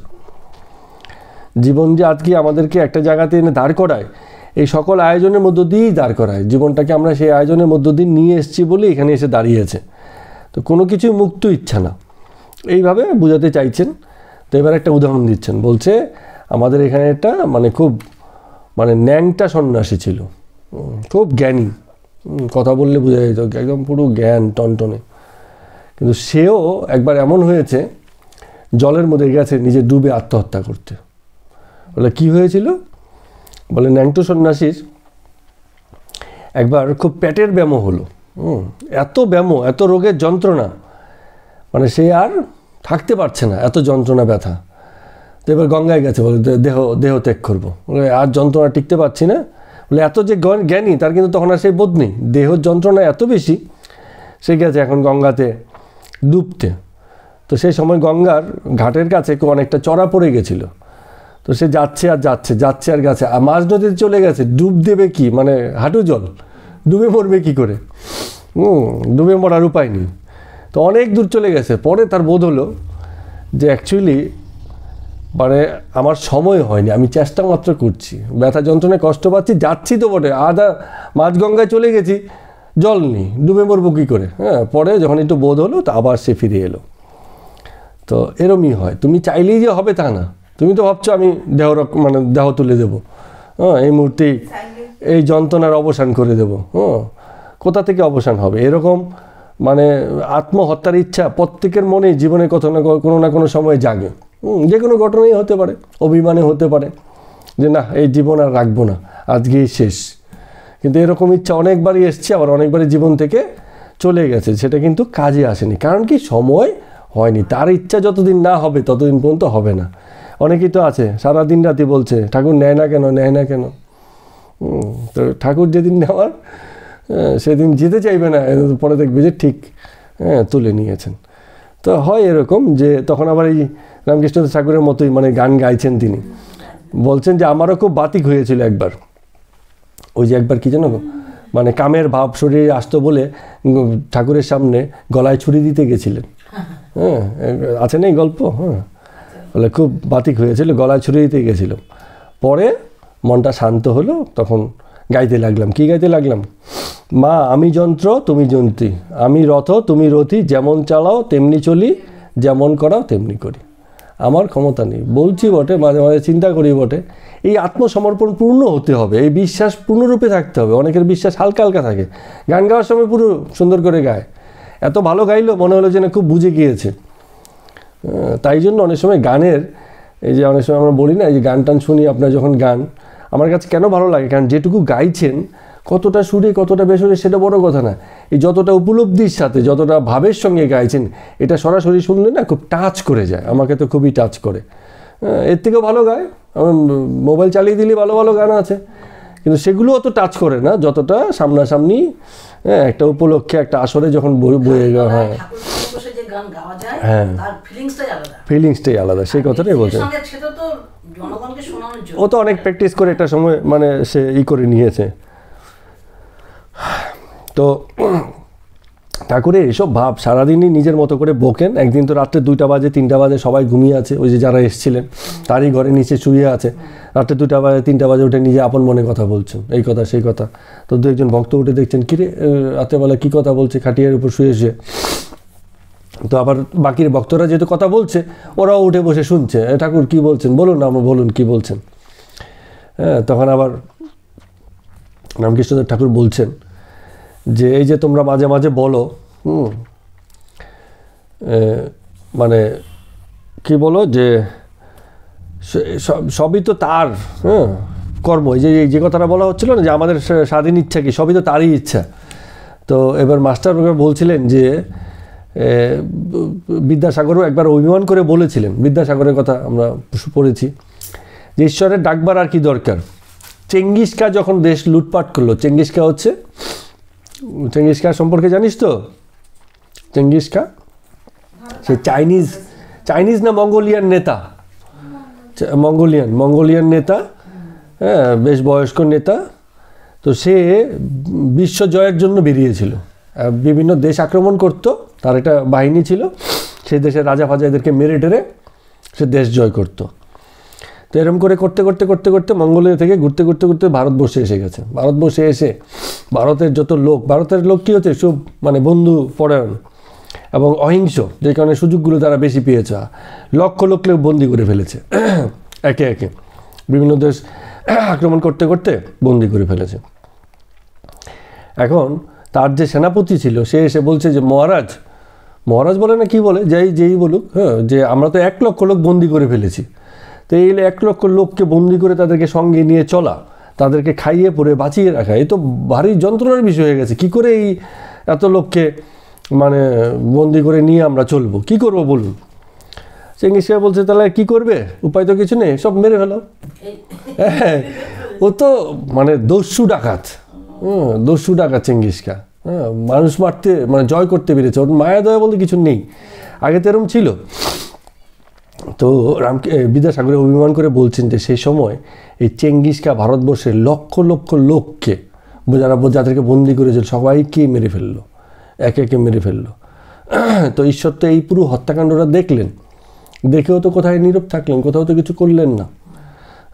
জীবন যে আজকে আমাদেরকে একটা জায়গাতে এনে দাঁড় করায়, এই সকল আয়োজনের মধ্য দিয়েই দাঁড় করায়। জীবনটাকে আমরা সেই আয়োজনের মধ্য দিয়ে নিয়ে এসেছি বলে এখানে এসে দাঁড়িয়েছে। তো কোনো কিছুই মুক্ত ইচ্ছা না, এইভাবে বোঝাতে চাইছেন। তো এবার একটা উদাহরণ দিচ্ছেন, বলছে আমাদের এখানে একটা খুব ন্যাংটা সন্ন্যাসী ছিল, খুব জ্ঞানী, কথা বললে বোঝা যেত একদম পুরো জ্ঞান টনটনে। কিন্তু সেও একবার এমন হয়েছে, জলের মধ্যে গেছে নিজে ডুবে আত্মহত্যা করতে। বলে কি হয়েছিল? বলে ন্যাংটো সন্ন্যাসীর একবার খুব পেটের ব্যামো হলো, এত ব্যামো, এত রোগের যন্ত্রণা, সে আর থাকতে পারছে না, এত যন্ত্রণা ব্যথা। তো এবার গঙ্গায় গেছে, বলে দেহ ত্যাগ করবো। বলে আর যন্ত্রণা টিকতে পারছি না। বলে এত যে জ্ঞানী তার কিন্তু তখন আর সেই বোধ নেই, দেহ যন্ত্রণা এত বেশি, সে গেছে এখন গঙ্গাতে ডুবতে। তো সেই সময় গঙ্গার ঘাটের কাছে অনেকটা চড়া পড়ে গেছিল। তো সে যাচ্ছে আর যাচ্ছে আর গেছে, আর মাঝ নদীতে চলে গেছে, ডুব দেবে কি, হাঁটু জল, ডুবে মরবে কি করে? ডুবে মরার উপায় নেই। তো অনেক দূর চলে গেছে, পরে তার বোধ হলো যে অ্যাকচুয়ালি আমার সময় হয়নি, আমি চেষ্টা মাত্র করছি, ব্যথা যন্ত্রণায় কষ্ট পাচ্ছি, যাচ্ছি তো বটে, মাঝ গঙ্গায় চলে গেছি, জল নেই, ডুবে মরবো কী করে? পরে যখন একটু বোধ হলো তো আবার সে ফিরে এলো। তো এরমই হয়, তুমি চাইলেই যে হবে তা না। তুমি তো ভাবছো আমি দেহ তুলে দেবো, এই মুহূর্তেই এই যন্ত্রণার অবসান করে দেবো। কোথা থেকে অবসান হবে? এরকম আত্মহত্যার ইচ্ছা প্রত্যেকের মনে জীবনে কোনো না কোনো সময় জাগে। যে কোনো ঘটনাই হতে পারে, অভিমানে হতে পারে যে না এই জীবন আর রাখবো না, আজকেই শেষ। কিন্তু এরকম ইচ্ছা অনেকবারই এসছে, আবার অনেকবারই জীবন থেকে চলে গেছে, সেটা কিন্তু কাজে আসেনি। কারণ কি? সময় হয়নি। তার ইচ্ছা যতদিন না হবে ততদিন পর্যন্ত হবে না। অনেকেই তো আছে সারাদিন রাতি বলছে ঠাকুর নেয় না কেন। তো ঠাকুর যেদিন নেওয়ার সেদিন যেতে চাইবে না, পরে দেখবে যে ঠিক হ্যাঁ তুলে নিয়েছেন। তো হয় এরকম যে তখন আবার এই রামকৃষ্ণ ঠাকুরের মতোই মানে গান গাইছেন তিনি, বলছেন যে আমারও খুব বাতিক হয়েছিল একবার, ওই যে একবার কি জানো মানে কামের ভাব শরীরে আসতো বলে ঠাকুরের সামনে গলায় ছুরি দিতে গেছিলেন। হ্যাঁ আছে না এই গল্প? হ্যাঁ, বলে খুব বাতিক হয়েছিল, গলায় ছুরি দিতে গেছিল। পরে মনটা শান্ত হলো, তখন গাইতে লাগলাম। কি গাইতে লাগলাম? মা আমি যন্ত্র তুমি যন্ত্রী, আমি রথ তুমি রথী, যেমন চালাও তেমনি চলি, যেমন করাও তেমনি করি। আমার ক্ষমতা নেই বলছি বটে, মাঝে মাঝে চিন্তা করি বটে। এই আত্মসমর্পণ পূর্ণ হতে হবে, এই বিশ্বাস পূর্ণরূপে থাকতে হবে। অনেকের বিশ্বাস হালকা হালকা থাকে, গান গাওয়ার সময় পুরো সুন্দর করে গায়, এত ভালো গাইলো মনে হলো যেন খুব বুঝে গিয়েছে। তাই জন্য অনেক সময় গানের এই যে অনেক সময় আমরা বলি না, এই যে গান টান শুনি, আপনার যখন গান আমার কাছে কেন ভালো লাগে, কারণ যেটুকু গাইছেন কতটা সুরে কতটা বেসুরে সেটা বড় কথা না, এই যতটা উপলব্ধির সাথে যতটা ভাবের সঙ্গে গাইছেন এটা সরাসরি শুনলে না খুব টাচ করে যায়। আমাকে তো খুবই টাচ করে। এর থেকেও ভালো গায়, আমার মোবাইল চালিয়ে দিলে ভালো ভালো গান আছে, কিন্তু সেগুলো অত টাচ করে না যতটা সামনাসামনি একটা উপলক্ষে একটা আসরে যখন বয়ে গাওয়া হয়। হ্যাঁ ফিলিংসটাই আলাদা, সেই কথাটাই বলছেন। ও তো অনেক প্র্যাকটিস করে একটা সময় মানে সে করে নিয়েছে। তো ঠাকুরের এসব ভাব সারাদিনই নিজের মতো করে বকেন। একদিন তো রাত্রে 2টা বাজে 3টা বাজে সবাই ঘুমিয়ে আছে, ওই যে যারা এসেছিলেন তারই ঘরে নিচে শুয়ে আছে, রাত্রে 2টা বাজে 3টা বাজে উঠে নিজে আপন মনে কথা বলছেন, এই কথা সেই কথা। তো 2-1 ভক্ত উঠে দেখছেন কিরে রাতেবেলা কী কথা বলছে খাটিয়ার উপর শুয়ে শুয়ে। তো আবার বাকির ভক্তরা যেহেতু কথা বলছে ওরাও উঠে বসে শুনছে, ঠাকুর কি বলছেন বলুন, আমার বলুন কি বলছেন। হ্যাঁ তখন আবার রামকৃষ্ণদেব ঠাকুর বলছেন যে এই যে তোমরা মাঝে মাঝে বলো মানে কি বলো যে সবই তো তার কর্ম, এই যে কথাটা বলা হচ্ছিল না যে আমাদের স্বাধীন ইচ্ছা কি, সবই তো তারই ইচ্ছা। তো এবার মাস্টার বলছিলেন যে বিদ্যাসাগরও একবার অভিমান করে বলেছিলেন, বিদ্যাসাগরের কথা আমরা পড়েছি, যে ঈশ্বরের ডাকবার আর কি দরকার। চেঙ্গিস খা যখন দেশ লুটপাট করলো, চেঙ্গিস খা হচ্ছে, চেঙ্গিস খা সম্পর্কে জানিস তো? চেঙ্গিস খা সে চাইনিজ না মঙ্গোলিয়ান নেতা, মঙ্গোলিয়ান নেতা, হ্যাঁ বেশ বয়স্ক নেতা। তো সে বিশ্ব জয়ের জন্য বেরিয়েছিল, বিভিন্ন দেশ আক্রমণ করতো, তার একটা বাহিনী ছিল, সেই দেশের রাজা ফাজা এদেরকে মেরে টেরে সে দেশ জয় করতো। তো এরকম করে করতে করতে করতে করতে মঙ্গোলিয়া থেকে ঘুরতে ঘুরতে ঘুরতে ভারতবর্ষে এসে গেছে। ভারতবর্ষে এসে ভারতের যত লোক, ভারতের লোক কী হচ্ছে সব মানে বন্ধু পরায়ণ এবং অহিংস, যে কারণে সুযোগগুলো তারা বেশি পেয়েছে, লক্ষ লক্ষ লোক বন্দি করে ফেলেছে, একে একে বিভিন্ন দেশ আক্রমণ করতে করতে বন্দি করে ফেলেছে। এখন তার যে সেনাপতি ছিল সে এসে বলছে যে মহারাজ বলে না কি বলে, যেই বলুক, হ্যাঁ যে আমরা তো 1 লক্ষ লোক বন্দি করে ফেলেছি। তো এই 1 লক্ষ লোককে বন্দি করে তাদেরকে সঙ্গে নিয়ে চলা, তাদেরকে খাইয়ে পরে বাঁচিয়ে রাখা, এই তো ভারী যন্ত্রণার বিষয় হয়ে গেছে। কি করে এই এত লোককে মানে বন্দি করে নিয়ে আমরা চলবো, কি করবো বলুন। চেঙ্গিস খা বলছে তাহলে কি করবে, উপায় তো কিছু নেই, সব মেরে ফেলো। হ্যাঁ ও তো মানে দস্যু ডাকাত চেঙ্গিস খা, হ্যাঁ মানুষ মারতে মানে জয় করতে পেরেছে, ওর মায়া দয়া বলতে কিছু নেই, আগে তো এরম ছিল। তো বিদ্যাসাগরের অভিমান করে বলছেন যে সেই সময় এই চেঙ্গিস খা ভারতবর্ষের লক্ষ লক্ষ লোককে যাদেরকে বন্দি করেছিল সবাইকে মেরে ফেললো, একে একে মেরে ফেললো। তো ঈশ্বর তো এই পুরো হত্যাকাণ্ডটা দেখলেন, দেখেও তো কোথায় নীরব থাকলেন, কোথাও তো কিছু করলেন না।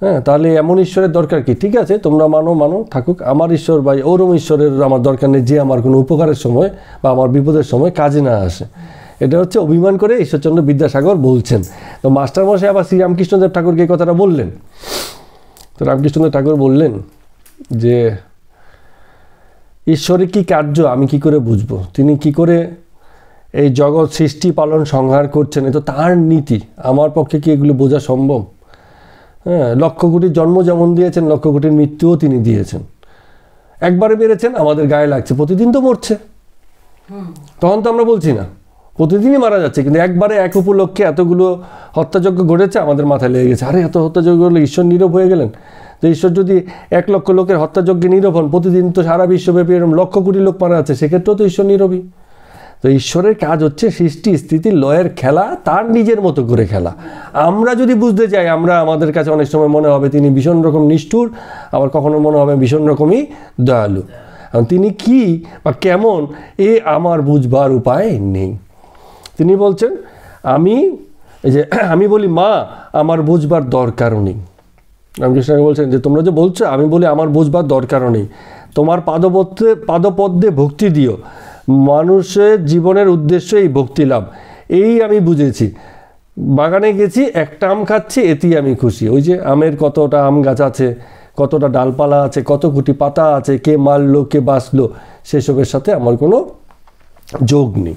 হ্যাঁ তাহলে এমন ঈশ্বরের দরকার কি? ঠিক আছে তোমরা মানো থাকুক, আমার ঈশ্বর বা ওরম ঈশ্বরের আমার দরকার নেই যে আমার কোনো উপকারের সময় বা আমার বিপদের সময় কাজে না আসে। এটা হচ্ছে অভিমান করে ঈশ্বরচন্দ্র বিদ্যাসাগর বলছেন। তো মাস্টারমশাই আবার শ্রী রামকৃষ্ণদেব ঠাকুরকে এই কথাটা বললেন। তো রামকৃষ্ণদেব ঠাকুর বললেন যে ঈশ্বরের কি কার্য আমি কি করে বুঝবো, তিনি কি করে এই জগৎ সৃষ্টি পালন সংহার করছেন, এ তো তার নীতি, আমার পক্ষে কি এগুলো বোঝা সম্ভব? হ্যাঁ লক্ষ কোটির জন্ম যেমন দিয়েছেন, লক্ষ কোটির মৃত্যুও তিনি দিয়েছেন। একবারে মেরেছেন আমাদের গায়ে লাগছে, প্রতিদিন তো মরছে, তখন তো আমরা বলছি না, প্রতিদিনই মারা যাচ্ছে, কিন্তু একবারে এক উপলক্ষে এতগুলো হত্যাযজ্ঞ ঘটেছে, আমাদের মাথায় লেগে গেছে আরে এত হত্যাযজ্ঞ হলে ঈশ্বর নীরব হয়ে গেলেন। তো ঈশ্বর যদি 1 লক্ষ লোকের হত্যাযজ্ঞে নীরব হন, প্রতিদিন তো সারা বিশ্বব্যাপী এরকম লক্ষ কোটি লোক মারা যাচ্ছে, সেক্ষেত্রেও তো ঈশ্বর নীরবই। তো ঈশ্বরের কাজ হচ্ছে সৃষ্টি স্থিতির লয়ের খেলা, তার নিজের মতো করে খেলা। আমরা যদি বুঝতে যাই, আমরা আমাদের কাছে অনেক সময় মনে হবে তিনি ভীষণ রকম নিষ্ঠুর, আবার কখনো মনে হবে ভীষণ রকমই দয়ালু। তিনি কি বা কেমন এ আমার বুঝবার উপায় নেই। তিনি বলছেন আমি বলি মা আমার বুঝবার দরকারও নেই। রামকৃষ্ণকে বলছেন যে তোমরা যে বলছো, আমি বলি আমার বুঝবার দরকারও নেই। তোমার পাদপদ্মে ভক্তি দিও, মানুষের জীবনের উদ্দেশ্য এই ভক্তি লাভ, এই আমি বুঝেছি। বাগানে গেছি, একটা আম খাচ্ছি, এতেই আমি খুশি। ওই যে আমের কতটা আম গাছ আছে, কতটা ডালপালা আছে, কত কোটি পাতা আছে, কে মারলো কে বাঁচলো, সেসবের সাথে আমার কোনো যোগ নেই।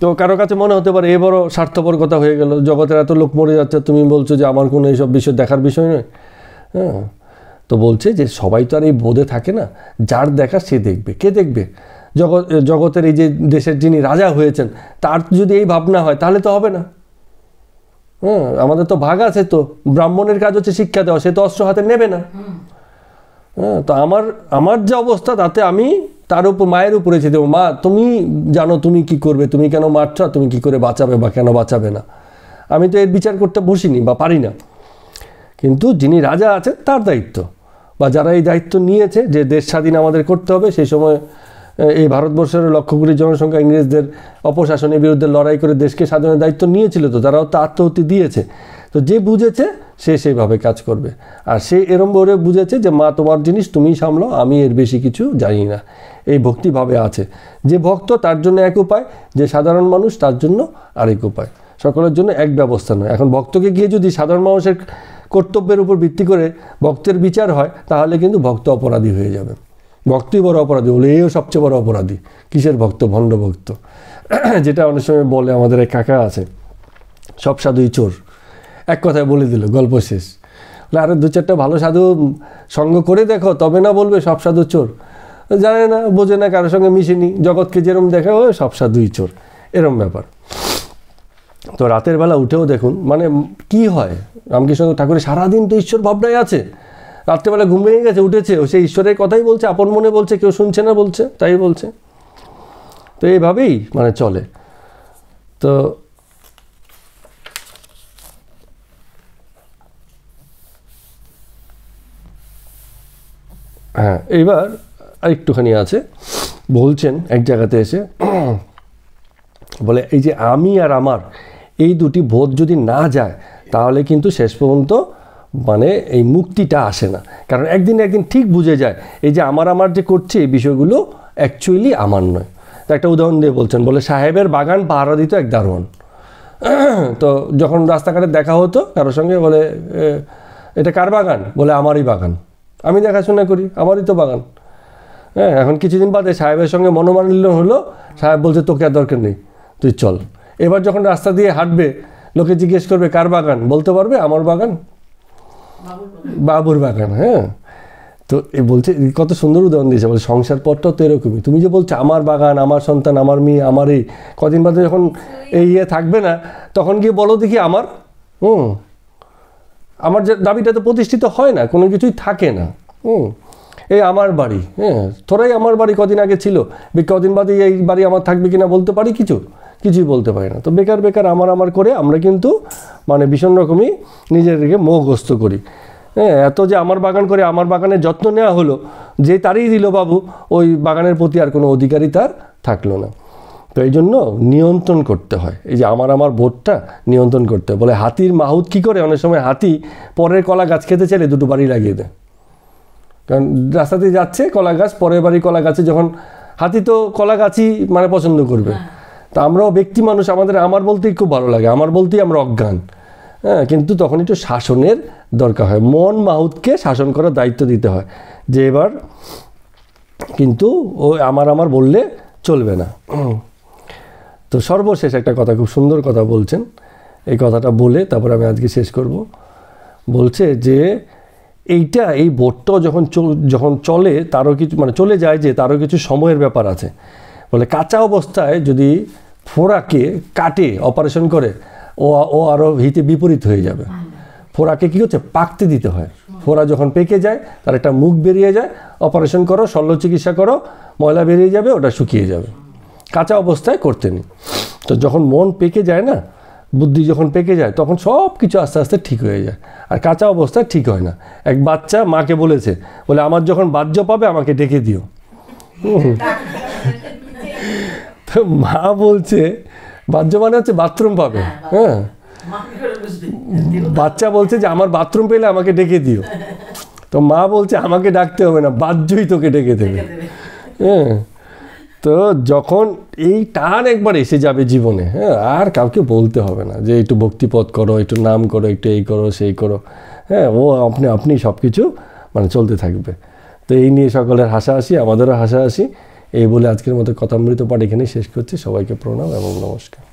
তো কারো কাছে মনে হতে পারে এ বড় স্বার্থপর কথা হয়ে গেল, জগতের এত লোক মরে যাচ্ছে, তুমি বলছো যে আমার কোনো এইসব বিষয় দেখার বিষয় নয়। হ্যাঁ, তো বলছে যে সবাই তো আর এই বোধে থাকে না, যার দেখা সে দেখবে। কে দেখবে? জগতের এই যে দেশের যিনি রাজা হয়েছেন, তার যদি এই ভাবনা হয় তাহলে তো হবে না। হ্যাঁ, আমাদের তো ভাগ আছে, তো ব্রাহ্মণের কাজ হচ্ছে শিক্ষা দেওয়া, সে তো অস্ত্র হাতে নেবে না। হ্যাঁ, তো আমার যে অবস্থা, তাতে আমি তার উপর মায়ের উপরে ছেড়ে দেবো, মা তুমি জানো তুমি কি করবে, তুমি কেন মারছ, তুমি কি করে বাঁচাবে বা কেন বাঁচাবে না। আমি তো এর বিচার করতে বসিনি বা পারি না। কিন্তু যিনি রাজা আছেন তার দায়িত্ব, বা যারা এই দায়িত্ব নিয়েছে যে দেশ স্বাধীন আমাদের করতে হবে, সেই সময় এই ভারতবর্ষের লক্ষ কোটি জনসংখ্যা ইংরেজদের অপশাসনের বিরুদ্ধে লড়াই করে দেশকে স্বাধীনের দায়িত্ব নিয়েছিল, তো তারাও তো আত্মহত্যা দিয়েছে। তো যে বুঝেছে সে সেইভাবে কাজ করবে। আর সে এরমভাবে বুঝেছে যে মা তোমার জিনিস তুমিই সামলাও, আমি এর বেশি কিছু জানি না। এই ভক্তিভাবে আছে। যে ভক্ত তার জন্য এক উপায়, যে সাধারণ মানুষ তার জন্য আরেক উপায়। সকলের জন্য এক ব্যবস্থা নয়। এখন ভক্তকে গিয়ে যদি সাধারণ মানুষের কর্তব্যের উপর ভিত্তি করে ভক্তের বিচার হয়, তাহলে কিন্তু ভক্ত অপরাধী হয়ে যাবে। ভক্তই বড় অপরাধী, বলে এও সবচেয়ে বড় অপরাধী। কিসের ভক্ত? ভণ্ড ভক্ত। যেটা অনেক সময় বলে, আমাদের এক কাকা আছে, সব সাধুই চোর। এক কথায় বলে দিল, গল্প শেষ। আরে দু চারটা ভালো সাধু সঙ্গ করে দেখো, তবে না বলবে সব সাধু চোর। জানে না, বোঝে না, কারোর সঙ্গে মিশেনি, জগৎকে যেরম দেখা হয় সব সাধুই চোর, এরম ব্যাপার। তো রাতের বেলা উঠেও দেখুন মানে কি হয়, রামকৃষ্ণ ঠাকুরের সারাদিন তো ঈশ্বর ভাবনায় আছে, রাত্রেবেলা ঘুম ভেঙে গেছে, উঠেছে, ও সেই ঈশ্বরের কথাই বলছে, আপন মনে বলছে, কেউ শুনছে না বলছে, তাই বলছে। তো এইভাবেই মানে চলে। তো হ্যাঁ, এইবার আরেকটুখানি আছে, বলছেন এক জায়গাতে এসে, বলে এই যে আমি আর আমার এই দুটি বোধ যদি না যায়, তাহলে কিন্তু শেষ পর্যন্ত মানে এই মুক্তিটা আসে না। কারণ একদিন ঠিক বুঝে যায় এই যে আমার যে করছে এই বিষয়গুলো অ্যাকচুয়ালি আমার নয়। তো একটা উদাহরণ দিয়ে বলছেন, বলে সাহেবের বাগান পাহারা দিত এক দারোয়ান। তো যখন রাস্তাঘাটে দেখা হতো কারোর সঙ্গে, বলে এটা কার বাগান? বলে আমারই বাগান, আমি দেখাশোনা করি, আমারই তো বাগান। হ্যাঁ, এখন কিছুদিন বাদে সাহেবের সঙ্গে মনোমালিন্য হলো, সাহেব বলছে তোকে আর দরকার নেই, তুই চল। এবার যখন রাস্তা দিয়ে হাঁটবে, লোকে জিজ্ঞেস করবে কার বাগান, বলতে পারবে আমার বাগান, বাবুর বাগান। হ্যাঁ, তো এ বলছে কত সুন্দর উদাহরণ দিয়েছে, বলে সংসার পথটাও তো এরকমই। তুমি যে বলছো আমার বাগান, আমার সন্তান, আমার মেয়ে, আমার এই, কদিন বাদে যখন এই থাকবে না, তখন গিয়ে বলো দেখি আমার আমার যে দাবিটা তো প্রতিষ্ঠিত হয় না, কোনো কিছুই থাকে না। এই আমার বাড়ি, হ্যাঁ তোরাই আমার বাড়ি কদিন আগে ছিল, কদিন বাদে এই বাড়ি আমার থাকবে কিনা বলতে পারি? কিছুই বলতে পারি না। তো বেকার আমার করে আমরা কিন্তু মানে ভীষণ রকমই নিজেদেরকে মোহগ্রস্ত করি। হ্যাঁ, এত যে আমার বাগান করে আমার বাগানের যত্ন নেওয়া হলো, যে তারই দিল বাবু, ওই বাগানের প্রতি আর কোনো অধিকারই তার থাকলো না। তো এই জন্য নিয়ন্ত্রণ করতে হয়, এই যে আমার বোধটা নিয়ন্ত্রণ করতে হয়। বলে হাতির মাহুত কী করে, অনেক সময় হাতি পরের কলা গাছ খেতে চাইলে দুটো বাড়ি লাগিয়ে দেয়। কারণ রাস্তাতে যাচ্ছে কলা গাছ, পরের বাড়ি কলা গাছে, যখন হাতি তো কলা গাছই মানে পছন্দ করবে। তা আমরাও ব্যক্তি মানুষ, আমাদের আমার বলতেই খুব ভালো লাগে, আমার বলতেই আমরা অজ্ঞান। হ্যাঁ, কিন্তু তখন একটু শাসনের দরকার হয়, মন মাহুতকে শাসন করার দায়িত্ব দিতে হয়, যে এবার কিন্তু ও আমার বললে চলবে না। তো সর্বশেষ একটা কথা, খুব সুন্দর কথা বলছেন, এই কথাটা বলে তারপর আমি আজকে শেষ করব। বলছে যে এই বোধটাও যখন চলে, তারও কিছু মানে চলে যায়, যে তারও কিছু সময়ের ব্যাপার আছে। বলে কাঁচা অবস্থায় যদি ফোড়াকে কাটে, অপারেশন করে, ও আরও হিতে বিপরীত হয়ে যাবে। ফোড়াকে কী হচ্ছে, পাকতে দিতে হয়। ফোড়া যখন পেকে যায়, তার একটা মুখ বেরিয়ে যায়, অপারেশন করো, শল্য চিকিৎসা করো, ময়লা বেরিয়ে যাবে, ওটা শুকিয়ে যাবে। কাঁচা অবস্থায় করতে নেই। তো যখন মন পেকে যায় না, বুদ্ধি যখন পেকে যায়, তখন সব কিছু আস্তে আস্তে ঠিক হয়ে যায়। আর কাঁচা অবস্থায় ঠিক হয় না। এক বাচ্চা মাকে বলেছে, বলে আমার যখন বাহ্য পাবে আমাকে ডেকে দিও। তো মা বলছে, বাহ্য মানে হচ্ছে বাথরুম পাবে। হ্যাঁ, বাচ্চা বলছে যে আমার বাথরুম পেলে আমাকে ডেকে দিও। তো মা বলছে আমাকে ডাকতে হবে না, বাহ্যই তোকে ডেকে দেবে। হ্যাঁ, তো যখন এই টান একবার এসে যাবে জীবনে, হ্যাঁ, আর কাউকে বলতে হবে না যে একটু ভক্তিপথ করো, একটু নাম করো, একটু এই করো সেই করো। হ্যাঁ, ও আপনি সব কিছু মানে চলতে থাকবে। তো এই নিয়ে সকলের হাসাহাসি, আমাদেরও হাসাহাসি। এই বলে আজকের মতো কথামৃত পাঠ এখানেই শেষ করছি। সবাইকে প্রণাম এবং নমস্কার।